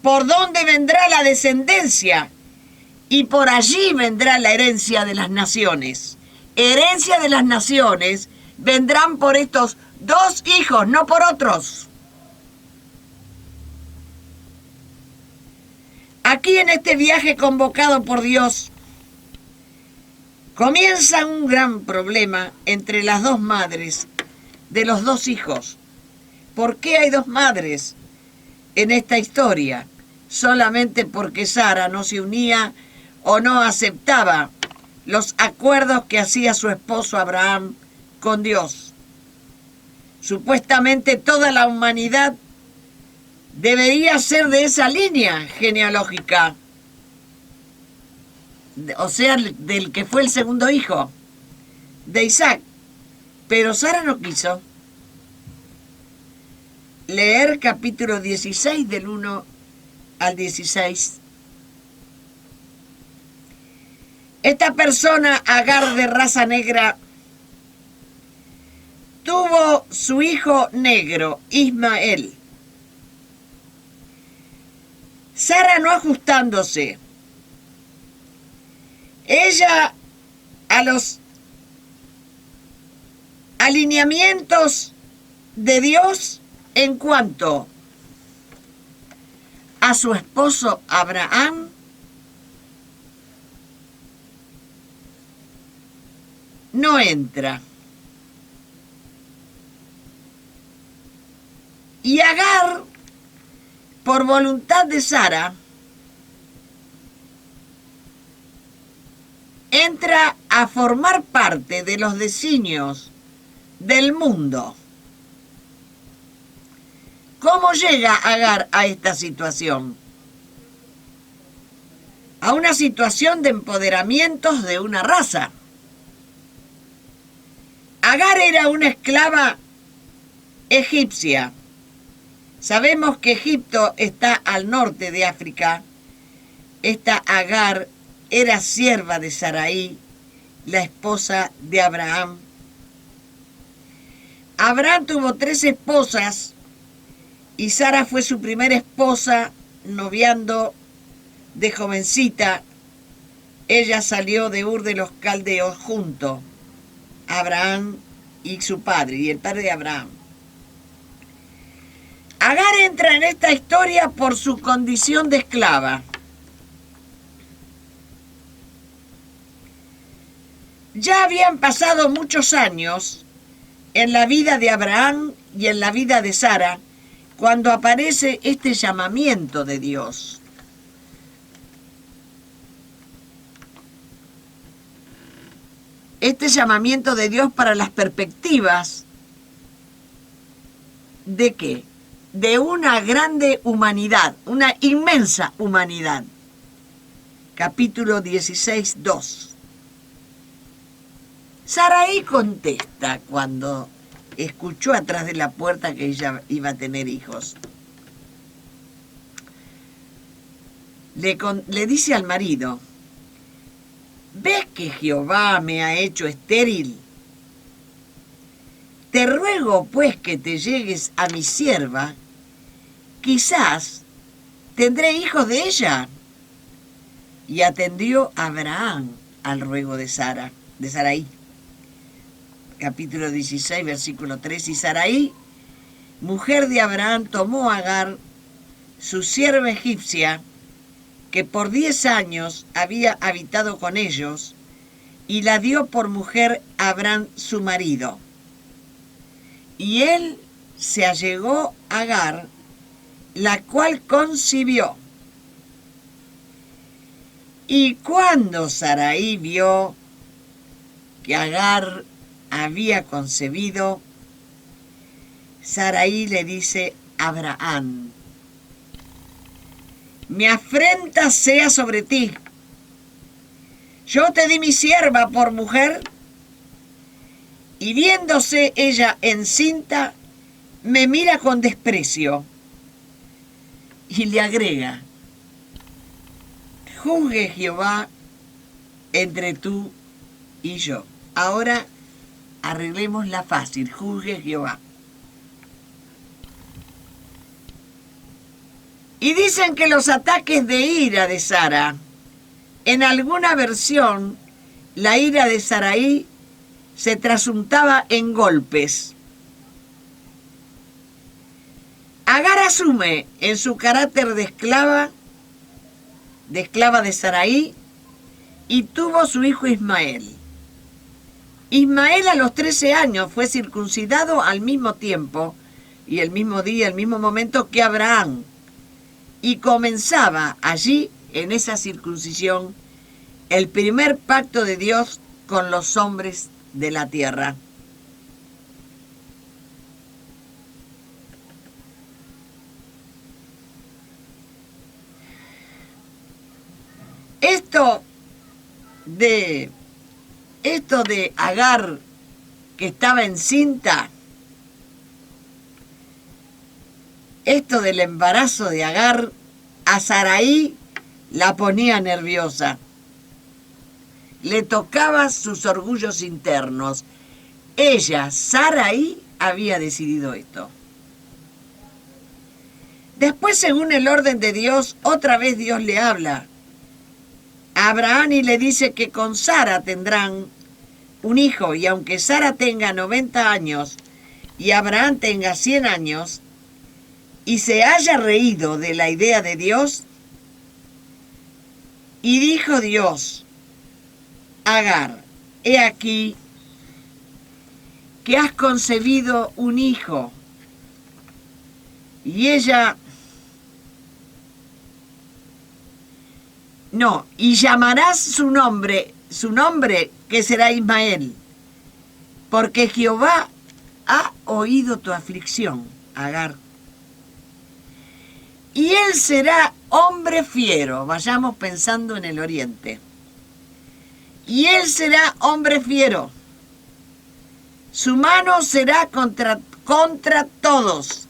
por donde vendrá la descendencia, y por allí vendrá la herencia de las naciones. Herencia de las naciones vendrán por estos dos hijos, no por otros. Aquí en este viaje convocado por Dios, comienza un gran problema entre las dos madres de los dos hijos. ¿Por qué hay dos madres en esta historia? Solamente porque Sara no se unía o no aceptaba los acuerdos que hacía su esposo Abraham con Dios. Supuestamente toda la humanidad debería ser de esa línea genealógica, o sea, del que fue el segundo hijo de Isaac. Pero Sara no quiso. Leer capítulo 16 del 1 al 16. Esta persona, Agar de raza negra, tuvo su hijo negro, Ismael. Sara no ajustándose. Ella a los alineamientos de Dios En cuanto a su esposo Abraham, no entra. Y Agar, por voluntad de Sara, entra a formar parte de los designios del mundo. ¿Cómo llega Agar a esta situación? A una situación de empoderamientos de una raza. Agar era una esclava egipcia. Sabemos que Egipto está al norte de África. Esta Agar era sierva de Sarai, la esposa de Abraham. Abraham tuvo 3 esposas y Sara fue su primera esposa, noviando de jovencita. Ella salió de Ur de los Caldeos junto a Abraham y su padre, y el padre de Abraham. Agar entra en esta historia por su condición de esclava. Ya habían pasado muchos años en la vida de Abraham y en la vida de Sara cuando aparece este llamamiento de Dios. Este llamamiento de Dios para las perspectivas ¿de qué? De una grande humanidad, una inmensa humanidad. Capítulo 16, 2. Sarai contesta cuando escuchó atrás de la puerta que ella iba a tener hijos. Le dice al marido: ¿ves que Jehová me ha hecho estéril? Te ruego pues que te llegues a mi sierva, quizás tendré hijos de ella. Y atendió Abraham al ruego de Sarai. Capítulo 16, versículo 3. Y Sarai, mujer de Abraham, tomó a Agar, su sierva egipcia, que por 10 años había habitado con ellos, y la dio por mujer a Abraham su marido. Y él se allegó a Agar, la cual concibió. Y cuando Sarai vio que Agar había concebido, Sarai le dice a Abraham: mi afrenta sea sobre ti. Yo te di mi sierva por mujer, y viéndose ella encinta, me mira con desprecio. Y le agrega: juzgue Jehová entre tú y yo. Ahora arreglémosla fácil. Juzgue Jehová. Y dicen que los ataques de ira de Sara, en alguna versión, la ira de Sarai se trasuntaba en golpes. Agar asume en su carácter de esclava de Sarai, y tuvo su hijo Ismael. Ismael a los 13 años fue circuncidado al mismo tiempo y el mismo día, el mismo momento que Abraham, y comenzaba allí, en esa circuncisión, el primer pacto de Dios con los hombres de la tierra. Esto de Agar, que estaba encinta, esto del embarazo de Agar, a Sarai la ponía nerviosa. Le tocaba sus orgullos internos. Ella, Sarai, había decidido esto. Después, según el orden de Dios, otra vez Dios le habla a Abraham y le dice que con Sara tendrán un hijo, y aunque Sara tenga 90 años y Abraham tenga 100 años, y se haya reído de la idea de Dios. Y dijo Dios: Agar, he aquí que has concebido un hijo. Y ella... No, y llamarás su nombre que será Ismael, porque Jehová ha oído tu aflicción, Agar. Y él será hombre fiero, vayamos pensando en el oriente. Y él será hombre fiero. Su mano será contra todos,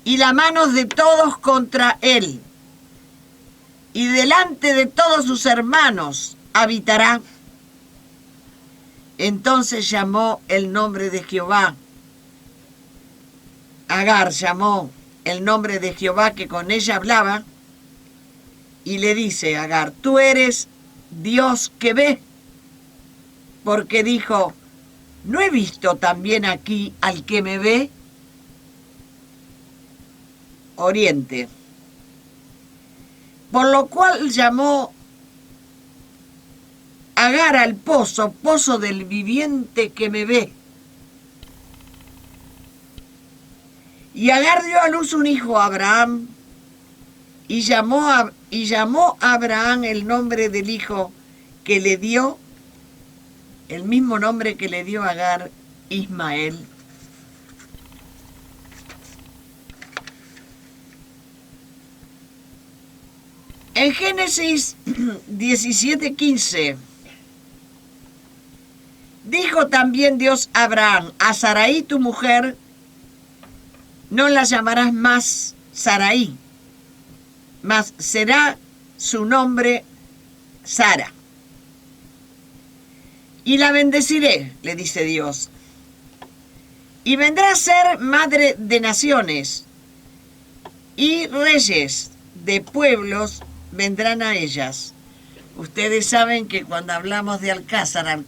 y la mano de todos contra él. Y delante de todos sus hermanos habitará. Entonces llamó el nombre de Jehová. Agar llamó el nombre de Jehová que con ella hablaba, y le dice a Agar: tú eres Dios que ve, porque dijo: ¿no he visto también aquí al que me ve? Oriente. Por lo cual llamó Agar al pozo, pozo del viviente que me ve. Y Agar dio a luz un hijo a Abraham, y llamó a Abraham el nombre del hijo que le dio, el mismo nombre que le dio a Agar, Ismael. En Génesis 17:15, dijo también Dios a Abraham: a Sarai tu mujer no la llamarás más Sarai, mas será su nombre Sara. Y la bendeciré, le dice Dios, y vendrá a ser madre de naciones, y reyes de pueblos vendrán a ellas. Ustedes saben que cuando hablamos de Alcázar,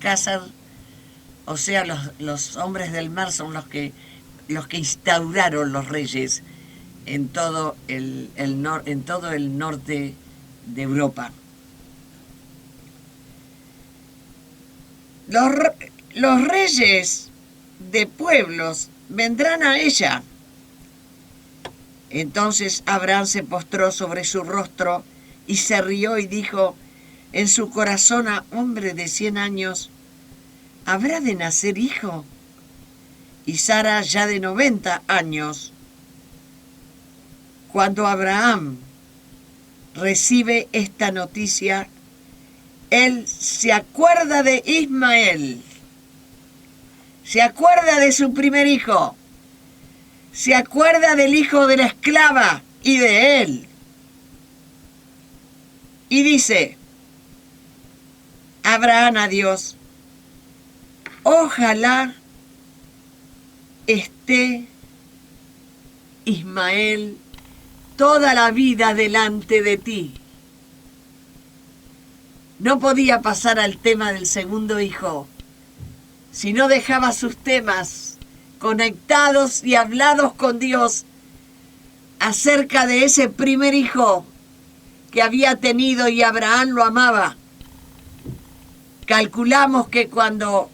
o sea, los hombres del mar son los que instauraron los reyes en todo el norte de Europa. Los reyes de pueblos vendrán a ella. Entonces Abraham se postró sobre su rostro y se rió y dijo en su corazón: a hombre de 100 años, ¿habrá de nacer hijo? Y Sara ya de 90 años. Cuando Abraham recibe esta noticia, él se acuerda de Ismael, se acuerda de su primer hijo, se acuerda del hijo de la esclava y de él. Y dice Abraham a Dios: ojalá esté Ismael toda la vida delante de ti. No podía pasar al tema del segundo hijo si no dejaba sus temas conectados y hablados con Dios acerca de ese primer hijo que había tenido, y Abraham lo amaba. Calculamos que cuando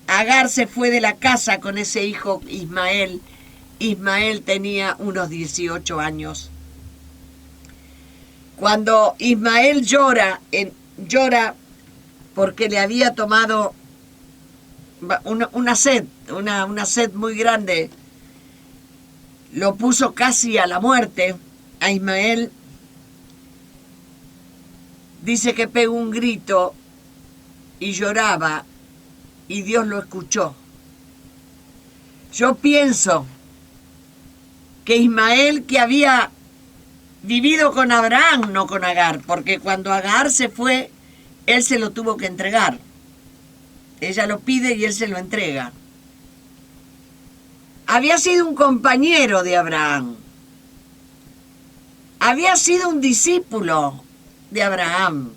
Agar se fue de la casa con ese hijo Ismael tenía unos 18 años. Cuando Ismael llora porque le había tomado una sed muy grande, lo puso casi a la muerte a Ismael. Dice que pegó un grito y lloraba, y Dios lo escuchó. Yo pienso que Ismael, que había vivido con Abraham, no con Agar, porque cuando Agar se fue, él se lo tuvo que entregar. Ella lo pide y él se lo entrega. Había sido un compañero de Abraham. Había sido un discípulo de Abraham.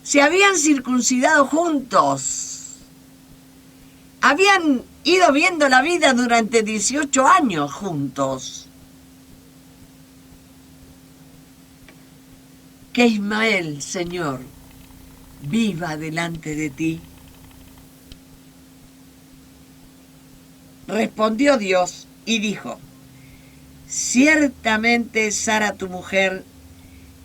Se habían circuncidado juntos. Habían ido viendo la vida durante 18 años juntos. que Ismael, Señor, viva delante de ti. Respondió Dios y dijo: ciertamente Sara tu mujer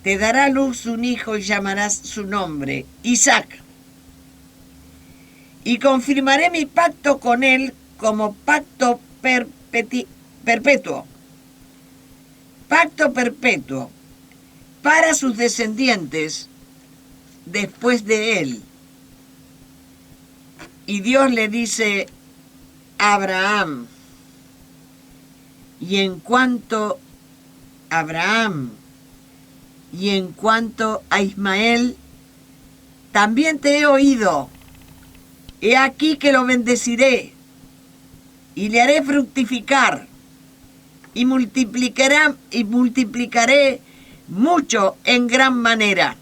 te dará a luz un hijo y llamarás su nombre Isaac. Y confirmaré mi pacto con él como pacto perpetuo. Pacto perpetuo para sus descendientes después de él. Y Dios le dice a Abraham: y en cuanto a Abraham y en cuanto a Ismael, también te he oído. He aquí que lo bendeciré y le haré fructificar y multiplicaré mucho en gran manera.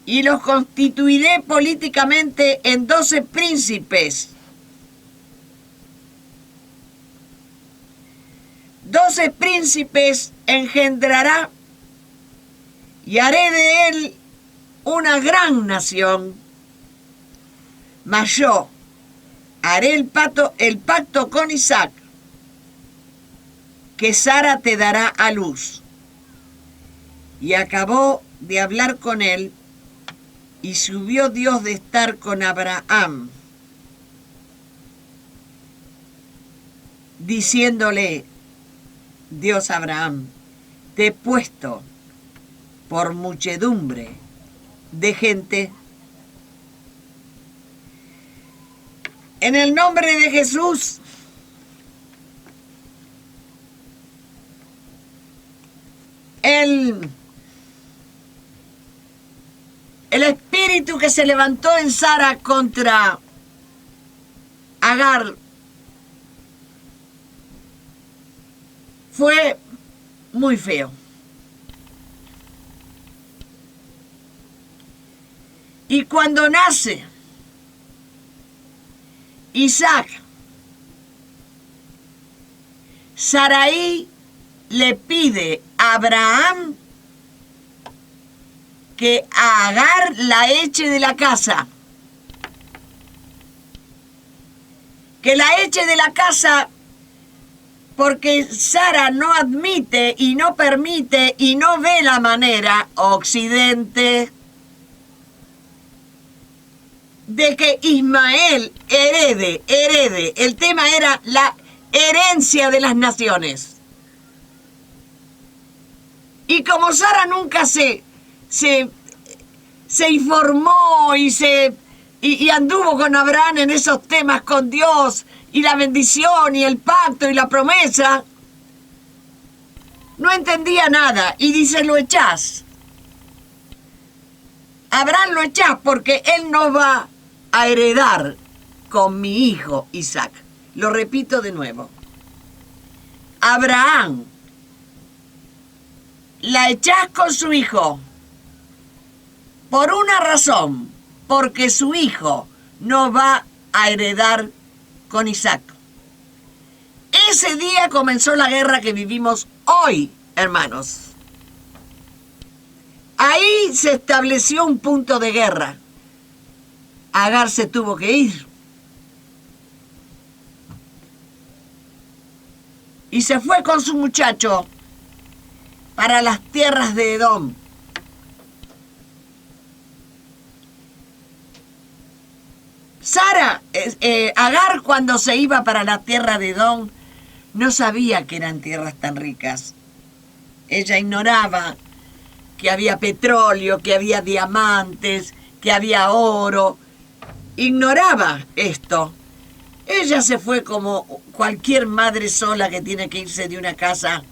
Y los constituiré políticamente en 12 príncipes. 12 príncipes engendrará y haré de él una gran nación. Mas yo haré el pacto con Isaac, que Sara te dará a luz. Y acabó de hablar con él, y subió Dios de estar con Abraham, diciéndole Dios a Abraham: te he puesto por muchedumbre de gente. En el nombre de Jesús, el espíritu que se levantó en Sara contra Agar fue muy feo. Y cuando nace Isaac, Sarai le pide a Abraham que a Agar la eche de la casa. Que la eche de la casa porque Sara no admite y no permite y no ve la manera, Occidente, de que Ismael herede. El tema era la herencia de las naciones. Y como Sara nunca se informó y anduvo con Abraham en esos temas con Dios, y la bendición, y el pacto, y la promesa, no entendía nada, y dice: lo echás. Abraham lo echás porque él no va a heredar con mi hijo Isaac. Lo repito de nuevo. Abraham, la echás con su hijo por una razón, porque su hijo no va a heredar con Isaac. Ese día comenzó la guerra que vivimos hoy, hermanos. Ahí se estableció un punto de guerra. Agar se tuvo que ir. Y se fue con su muchacho para las tierras de Edom. Agar, cuando se iba para la tierra de Edom, no sabía que eran tierras tan ricas. Ella ignoraba que había petróleo, que había diamantes, que había oro. Ignoraba esto. Ella se fue como cualquier madre sola que tiene que irse de una casa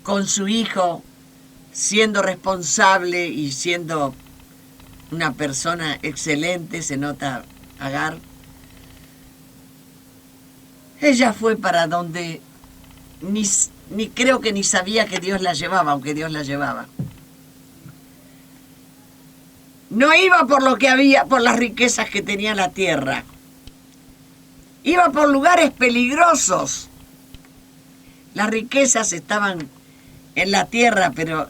con su hijo, siendo responsable y siendo una persona excelente, se nota Agar. Ella fue para donde ni creo que ni sabía que Dios la llevaba, aunque Dios la llevaba. No iba por lo que había, por las riquezas que tenía la tierra. Iba por lugares peligrosos. Las riquezas estaban en la tierra, pero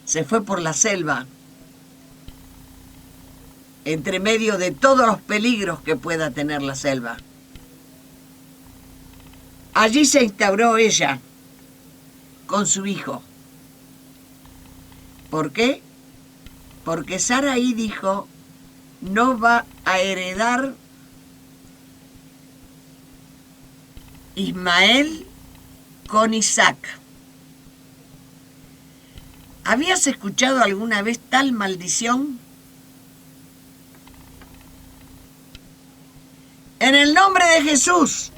se fue por la selva, entre medio de todos los peligros que pueda tener la selva. Allí se instauró ella con su hijo. ¿Por qué? Porque Sarai dijo, no va a heredar Ismael con Isaac. ¿Habías escuchado alguna vez tal maldición? En el nombre de Jesús.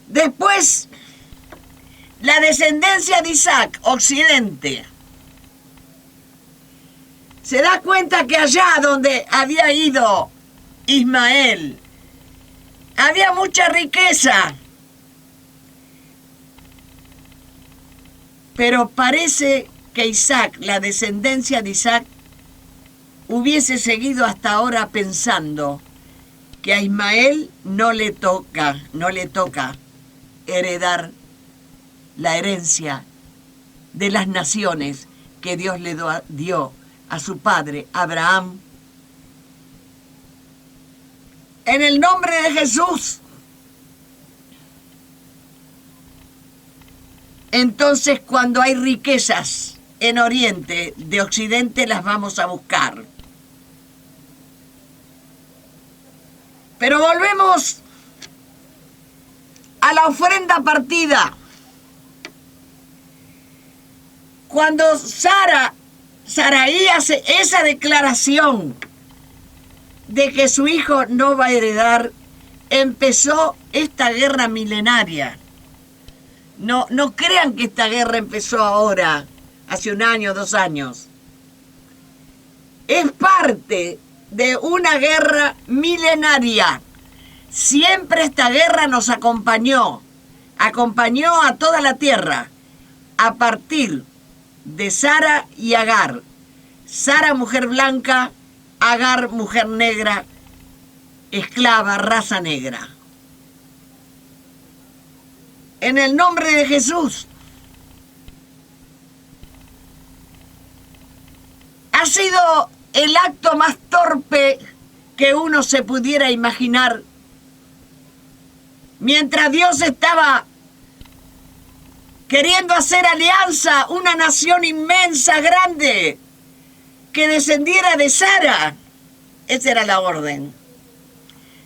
Después, la descendencia de Isaac, occidente, se da cuenta que allá donde había ido Ismael, había mucha riqueza. Pero parece que Isaac, la descendencia de Isaac, hubiese seguido hasta ahora pensando que a Ismael no le toca heredar la herencia de las naciones que Dios le dio a su padre Abraham. En el nombre de Jesús. Entonces, cuando hay riquezas en Oriente, de Occidente las vamos a buscar. Pero volvemos a la ofrenda partida. Cuando Sarai hace esa declaración de que su hijo no va a heredar, empezó esta guerra milenaria. No crean que esta guerra empezó ahora, hace 1 año, 2 años. Es parte de una guerra milenaria. Siempre esta guerra nos acompañó a toda la tierra, a partir de Sara y Agar. Sara, mujer blanca, Agar, mujer negra, esclava, raza negra. En el nombre de Jesús. Ha sido el acto más torpe que uno se pudiera imaginar. Mientras Dios estaba queriendo hacer alianza, una nación inmensa, grande, que descendiera de Sara. Esa era la orden.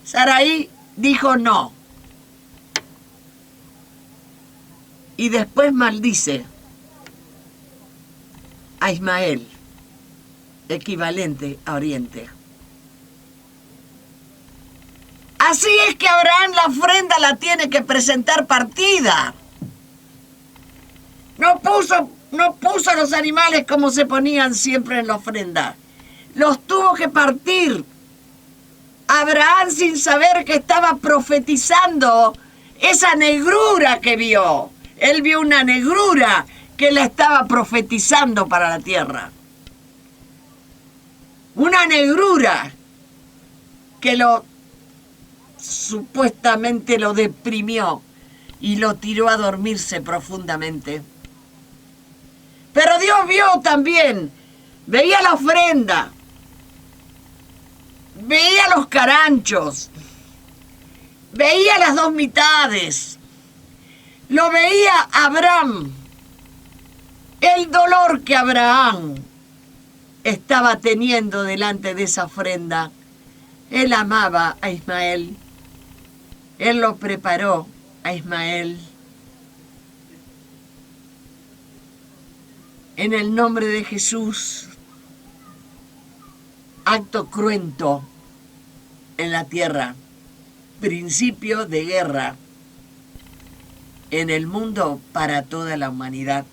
Sarai dijo no. Y después maldice a Ismael, equivalente a Oriente. Así es que Abraham la ofrenda la tiene que presentar partida. No puso los animales como se ponían siempre en la ofrenda. Los tuvo que partir. Abraham, sin saber que estaba profetizando esa negrura que vio. Él vio una negrura que la estaba profetizando para la tierra. Una negrura que supuestamente lo deprimió y lo tiró a dormirse profundamente. Pero Dios vio también, veía la ofrenda, veía los caranchos, veía las 2 mitades, lo veía Abraham, el dolor que Abraham estaba teniendo delante de esa ofrenda. Él amaba a Ismael, él lo preparó a Ismael. En el nombre de Jesús, acto cruento en la tierra, principio de guerra en el mundo para toda la humanidad.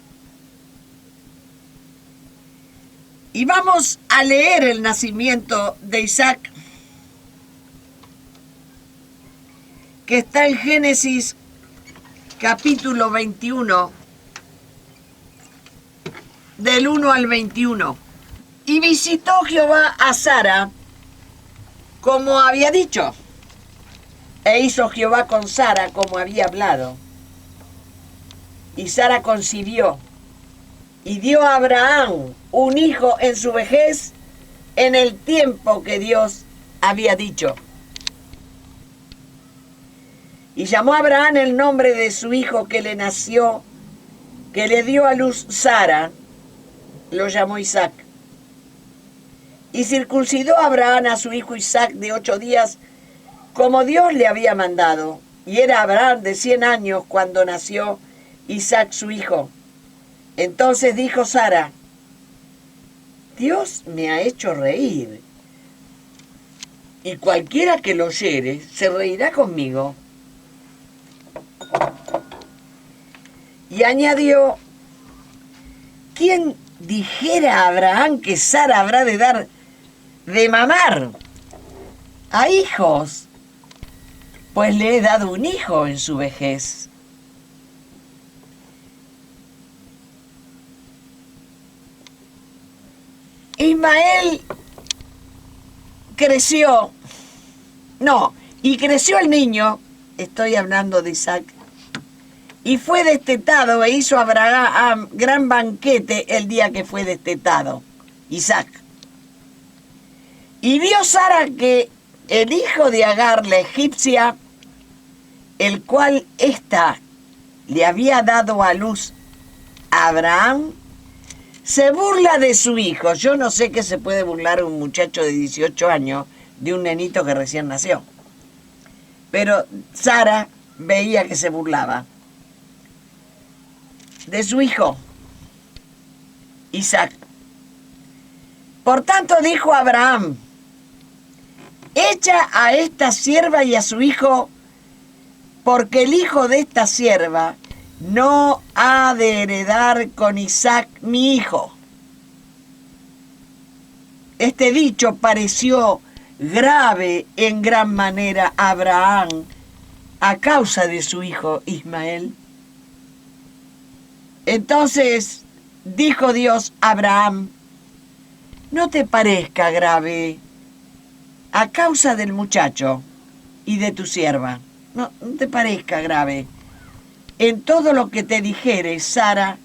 Y vamos a leer el nacimiento de Isaac, que está en Génesis capítulo 21, del 1 al 21. Y visitó Jehová a Sara, como había dicho. E hizo Jehová con Sara como había hablado. Y Sara concibió y dio a Abraham un hijo en su vejez en el tiempo que Dios había dicho. Y llamó a Abraham el nombre de su hijo que le nació, que le dio a luz Sara, lo llamó Isaac. Y circuncidó a Abraham a su hijo Isaac de 8 días, como Dios le había mandado. Y era Abraham de 100 años cuando nació Isaac su hijo. Entonces dijo Sara: Dios me ha hecho reír, y cualquiera que lo oyere se reirá conmigo. Y añadió: ¿quién dijera a Abraham que Sara habrá de dar de mamar a hijos? Pues le he dado un hijo en su vejez. Ismael creció, y creció el niño, estoy hablando de Isaac, y fue destetado e hizo a Abraham gran banquete el día que fue destetado, Isaac. Y vio Sara que el hijo de Agar, la egipcia, el cual ésta le había dado a luz a Abraham, se burla de su hijo. Yo no sé qué se puede burlar un muchacho de 18 años de un nenito que recién nació. Pero Sara veía que se burlaba de su hijo, Isaac. Por tanto dijo Abraham: echa a esta sierva y a su hijo, porque el hijo de esta sierva no ha de heredar con Isaac mi hijo. Este dicho pareció grave en gran manera a Abraham a causa de su hijo Ismael. Entonces dijo Dios a Abraham: no te parezca grave a causa del muchacho y de tu sierva. No te parezca grave. En todo lo que te dijere, Sara,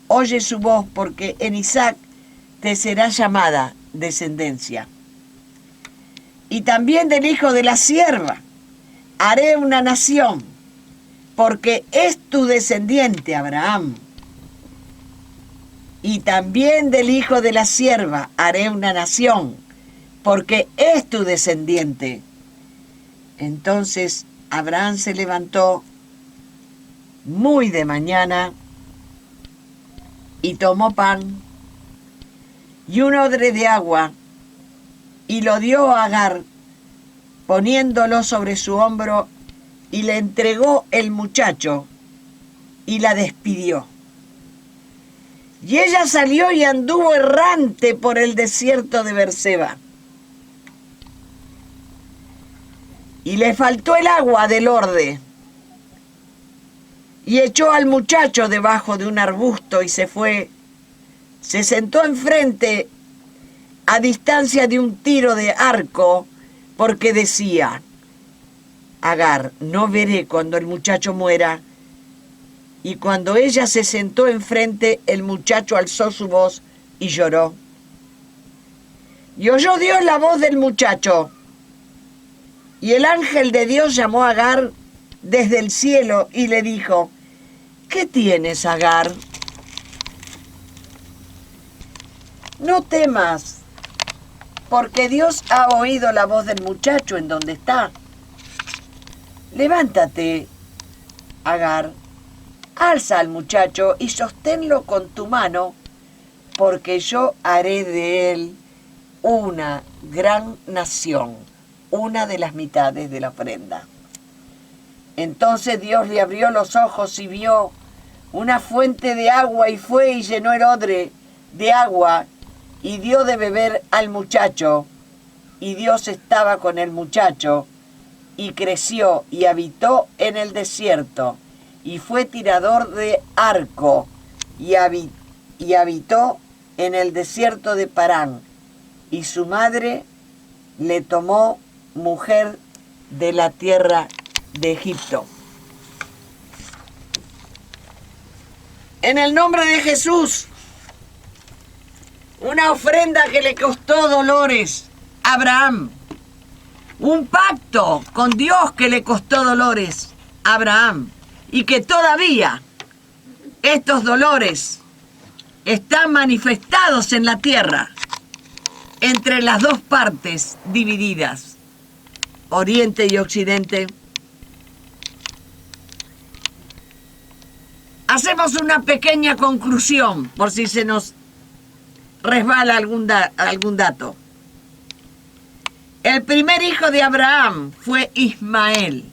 oye su voz, porque en Isaac te será llamada descendencia. Y también del hijo de la sierva haré una nación, porque es tu descendiente, Abraham. Y también del hijo de la sierva haré una nación, porque es tu descendiente. Entonces Abraham se levantó muy de mañana y tomó pan y un odre de agua y lo dio a Agar, poniéndolo sobre su hombro, y le entregó el muchacho y la despidió. Y ella salió y anduvo errante por el desierto de Berseba. Y le faltó el agua del odre. Y echó al muchacho debajo de un arbusto y se fue. Se sentó enfrente, a distancia de un tiro de arco, porque decía: Agar, no veré cuando el muchacho muera. Y cuando ella se sentó enfrente, el muchacho alzó su voz y lloró. Y oyó Dios la voz del muchacho. Y el ángel de Dios llamó a Agar desde el cielo y le dijo: ¿qué tienes, Agar? No temas, porque Dios ha oído la voz del muchacho en donde está. Levántate, Agar, alza al muchacho y sosténlo con tu mano, porque yo haré de él una gran nación, una de las mitades de la ofrenda. Entonces Dios le abrió los ojos y vio una fuente de agua, y fue y llenó el odre de agua y dio de beber al muchacho. Y Dios estaba con el muchacho, y creció y habitó en el desierto, y fue tirador de arco, y habitó en el desierto de Parán. Y su madre le tomó mujer de la tierra de Egipto. En el nombre de Jesús, una ofrenda que le costó dolores a Abraham. Un pacto con Dios que le costó dolores a Abraham. Y que todavía estos dolores están manifestados en la tierra entre las dos partes divididas, Oriente y Occidente. Hacemos una pequeña conclusión por si se nos resbala algún dato. El primer hijo de Abraham fue Ismael.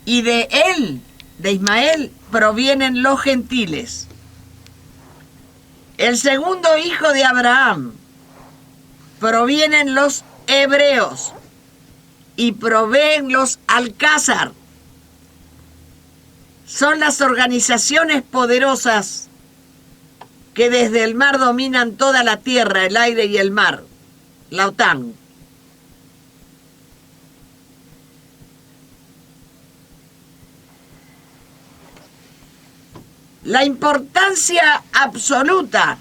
Y de él, de Ismael, provienen los gentiles. El segundo hijo de Abraham provienen los hebreos y proveen los alcázar. Son las organizaciones poderosas que desde el mar dominan toda la tierra, el aire y el mar. La OTAN. La importancia absoluta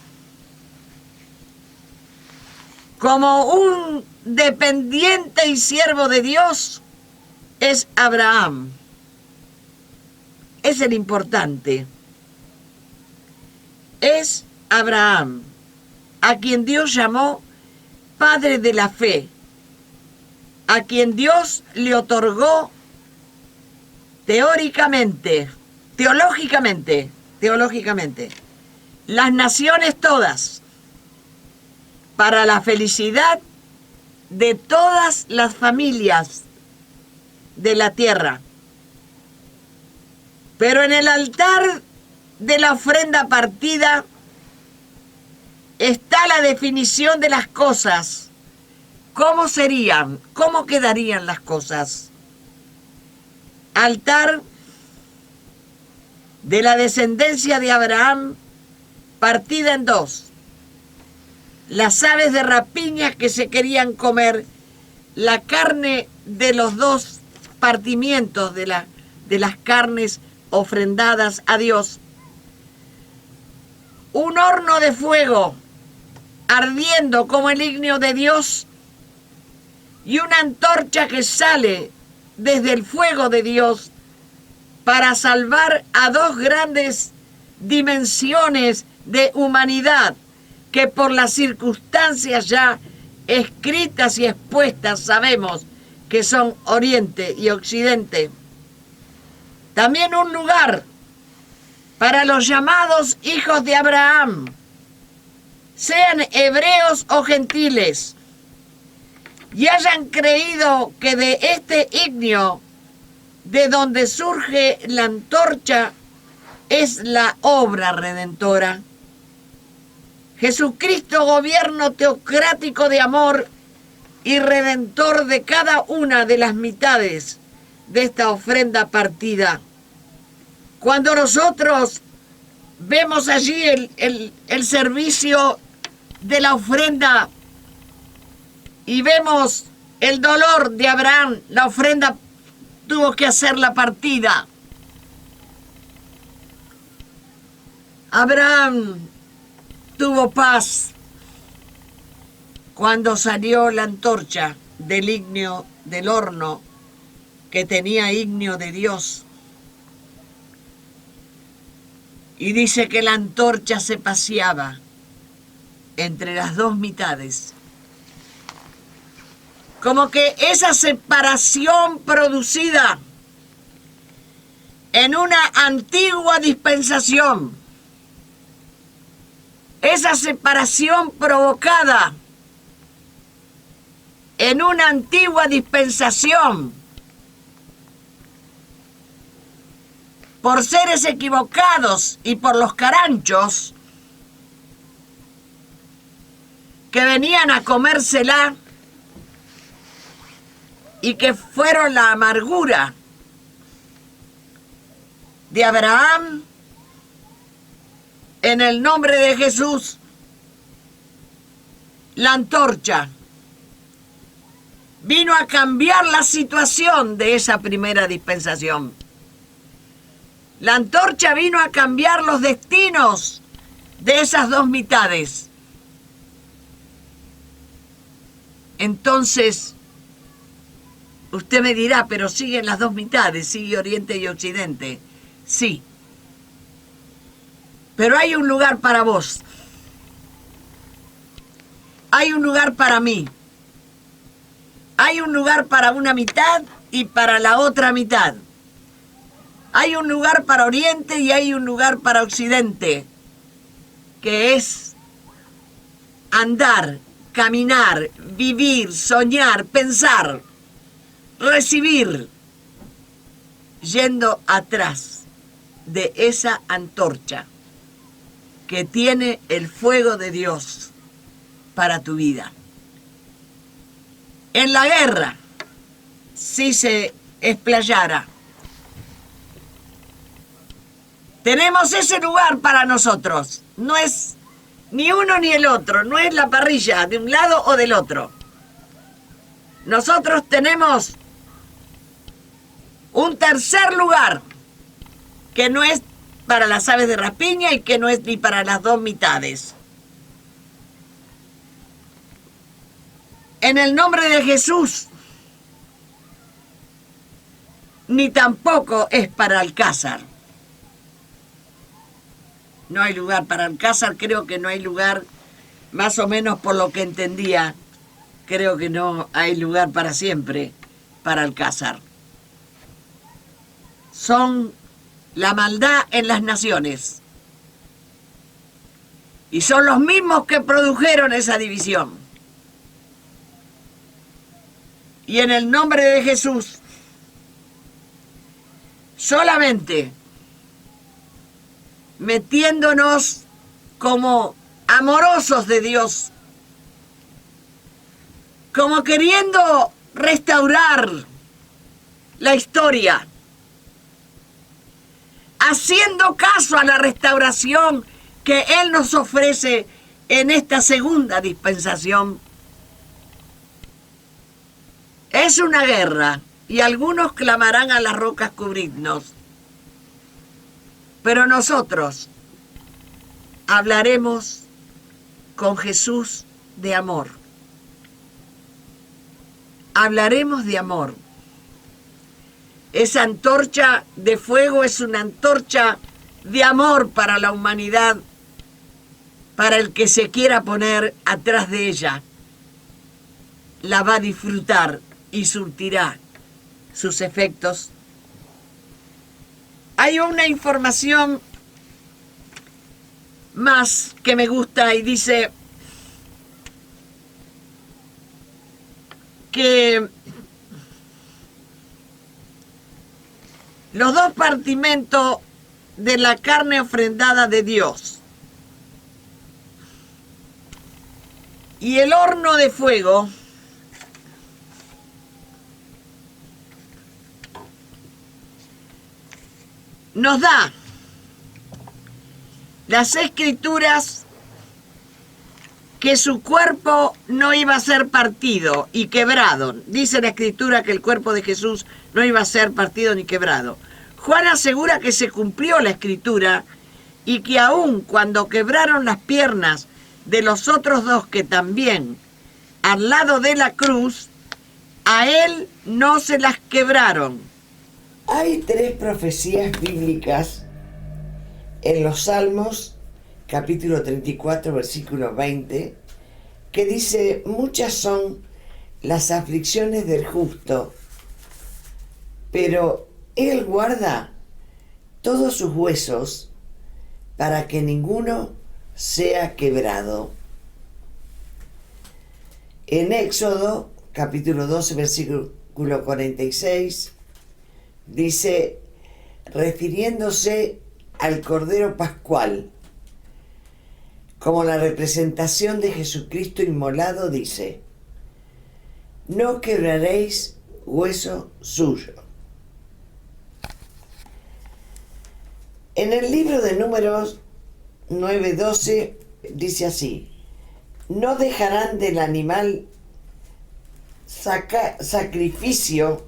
como un dependiente y siervo de Dios es Abraham. Es el importante. Es Abraham, a quien Dios llamó Padre de la Fe, a quien Dios le otorgó teológicamente, las naciones todas, para la felicidad de todas las familias de la tierra. Pero en el altar de la ofrenda partida está la definición de las cosas. ¿Cómo serían? ¿Cómo quedarían las cosas? Altar de la descendencia de Abraham, partida en dos. Las aves de rapiña que se querían comer la carne de los dos partimientos de las carnes ofrendadas a Dios. Un horno de fuego ardiendo como el ignio de Dios y una antorcha que sale desde el fuego de Dios para salvar a dos grandes dimensiones de humanidad que por las circunstancias ya escritas y expuestas sabemos que son Oriente y Occidente. También un lugar para los llamados hijos de Abraham, sean hebreos o gentiles, y hayan creído que de este ignio, de donde surge la antorcha, es la obra redentora. Jesucristo, gobierno teocrático de amor y redentor de cada una de las mitades de esta ofrenda partida. Cuando nosotros vemos allí el servicio de la ofrenda y vemos el dolor de Abraham, la ofrenda tuvo que hacer la partida. Abraham tuvo paz cuando salió la antorcha del ignio, del horno, que tenía ignio de Dios. Y dice que la antorcha se paseaba entre las dos mitades. Como que esa separación producida en una antigua dispensación, esa separación provocada en una antigua dispensación por seres equivocados y por los caranchos que venían a comérsela y que fueron la amargura de Abraham. En el nombre de Jesús, la antorcha vino a cambiar la situación de esa primera dispensación. La antorcha vino a cambiar los destinos de esas dos mitades. Entonces, usted me dirá, pero siguen las dos mitades, sigue Oriente y Occidente. Sí. Pero hay un lugar para vos. Hay un lugar para mí. Hay un lugar para una mitad y para la otra mitad. Hay un lugar para Oriente y hay un lugar para Occidente, que es andar, caminar, vivir, soñar, pensar, recibir, yendo atrás de esa antorcha que tiene el fuego de Dios para tu vida. En la guerra, si se explayara, tenemos ese lugar para nosotros. No es ni uno ni el otro, no es la parrilla de un lado o del otro. Nosotros tenemos un tercer lugar que no es para las aves de rapiña y que no es ni para las dos mitades. En el nombre de Jesús, ni tampoco es para Alcázar. No hay lugar para Alcázar, creo que no hay lugar, más o menos por lo que entendía, creo que no hay lugar para siempre para Alcázar. Son la maldad en las naciones. Y son los mismos que produjeron esa división. Y en el nombre de Jesús, solamente metiéndonos como amorosos de Dios, como queriendo restaurar la historia, haciendo caso a la restauración que Él nos ofrece en esta segunda dispensación. Es una guerra y algunos clamarán a las rocas cubridnos, pero nosotros hablaremos con Jesús de amor. Hablaremos de amor. Esa antorcha de fuego es una antorcha de amor para la humanidad, para el que se quiera poner atrás de ella. La va a disfrutar y surtirá sus efectos. Hay una información más que me gusta y dice que los dos partimentos de la carne ofrendada de Dios y el horno de fuego nos da las escrituras que su cuerpo no iba a ser partido y quebrado. Dice la escritura que el cuerpo de Jesús no iba a ser partido ni quebrado. Juan asegura que se cumplió la escritura y que aun cuando quebraron las piernas de los otros dos que también al lado de la cruz, a él no se las quebraron. Hay 3 profecías bíblicas en los Salmos, capítulo 34, versículo 20, que dice: muchas son las aflicciones del justo, pero Él guarda todos sus huesos para que ninguno sea quebrado. En Éxodo, capítulo 12, versículo 46, dice, refiriéndose al Cordero Pascual, como la representación de Jesucristo inmolado, dice: no quebraréis hueso suyo. En el libro de Números 9:12 dice así: no dejarán del animal sacrificio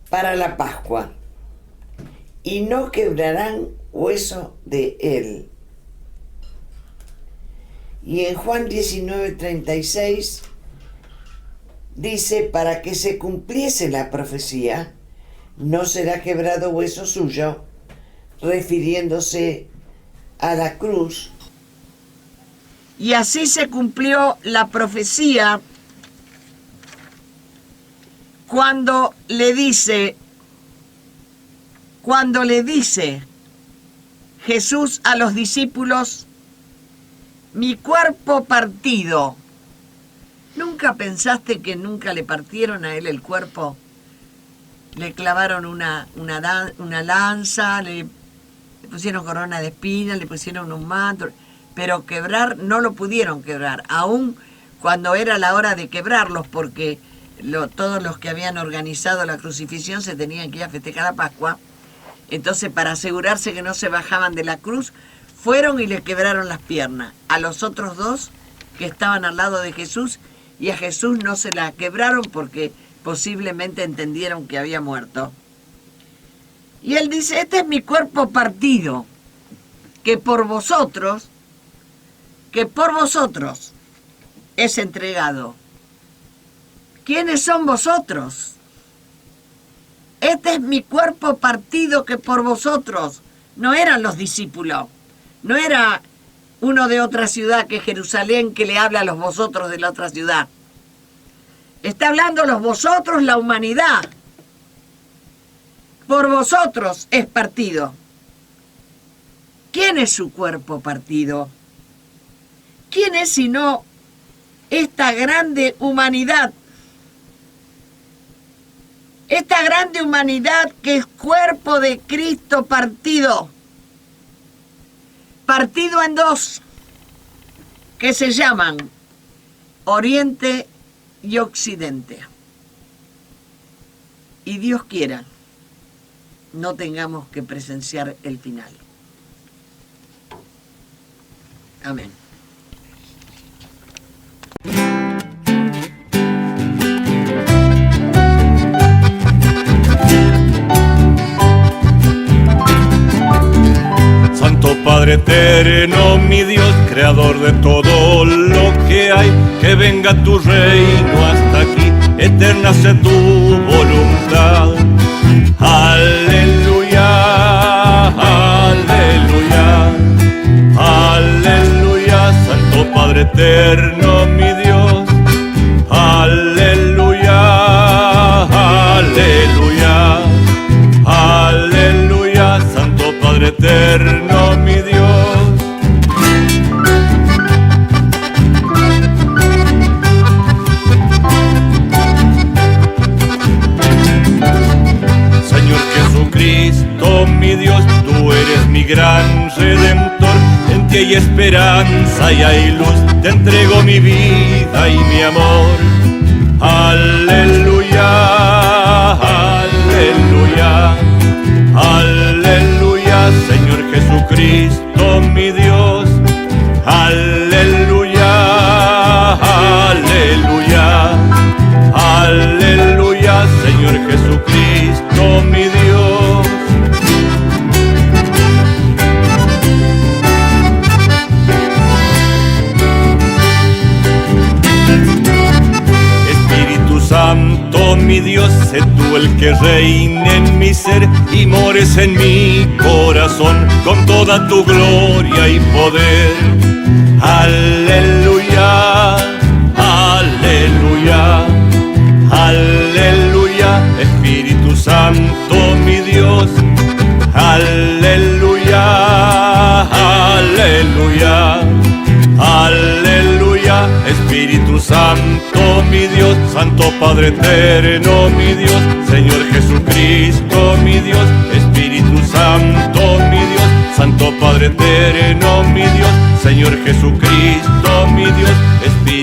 para la Pascua, y no quebrarán hueso de él. Y en Juan 19:36 dice: para que se cumpliese la profecía, no será quebrado hueso suyo, refiriéndose a la cruz. Y así se cumplió la profecía cuando le dice Jesús a los discípulos: mi cuerpo partido. ¿Nunca pensaste que nunca le partieron a él el cuerpo? Le clavaron una lanza, le pusieron corona de espinas, le pusieron un manto, pero quebrar no lo pudieron quebrar, aun cuando era la hora de quebrarlos, porque todos los que habían organizado la crucifixión se tenían que ir a festejar la Pascua. Entonces, para asegurarse que no se bajaban de la cruz, fueron y le quebraron las piernas a los otros dos que estaban al lado de Jesús, y a Jesús no se la quebraron porque posiblemente entendieron que había muerto. Y él dice: este es mi cuerpo partido, que por vosotros es entregado. ¿Quiénes son vosotros? Este es mi cuerpo partido que por vosotros. No eran los discípulos, no era uno de otra ciudad que Jerusalén que le habla a los vosotros de la otra ciudad. Está hablando los vosotros, la humanidad. Por vosotros es partido. ¿Quién es su cuerpo partido? ¿Quién es sino esta grande humanidad? Esta grande humanidad que es cuerpo de Cristo partido. Partido en dos, que se llaman Oriente y Occidente. Y Dios quiera, no tengamos que presenciar el final. Amén. Santo Padre eterno, mi Dios, creador de todo lo que hay, que venga tu reino hasta aquí, eterna sea tu voluntad. Aleluya, aleluya, aleluya, Santo Padre eterno, mi Dios. Aleluya, aleluya, aleluya, Santo Padre eterno, mi Dios. Señor Jesucristo, mi Dios, tú eres mi gran Redentor. En ti hay esperanza y hay luz, te entrego mi vida y mi amor. Aleluya, aleluya, aleluya, Señor Jesucristo, mi Dios. Aleluya, aleluya, aleluya, Señor Jesucristo, mi Dios. Santo, mi Dios, sé tú el que reine en mi ser y mores en mi corazón con toda tu gloria y poder. Aleluya, aleluya, aleluya, Espíritu Santo, mi Dios. Aleluya, aleluya, aleluya, Espíritu Santo, mi Dios. Santo Padre eterno, mi Dios. Señor Jesucristo, mi Dios. Espíritu Santo, mi Dios. Santo Padre eterno, mi Dios. Señor Jesucristo, mi Dios. Espíritu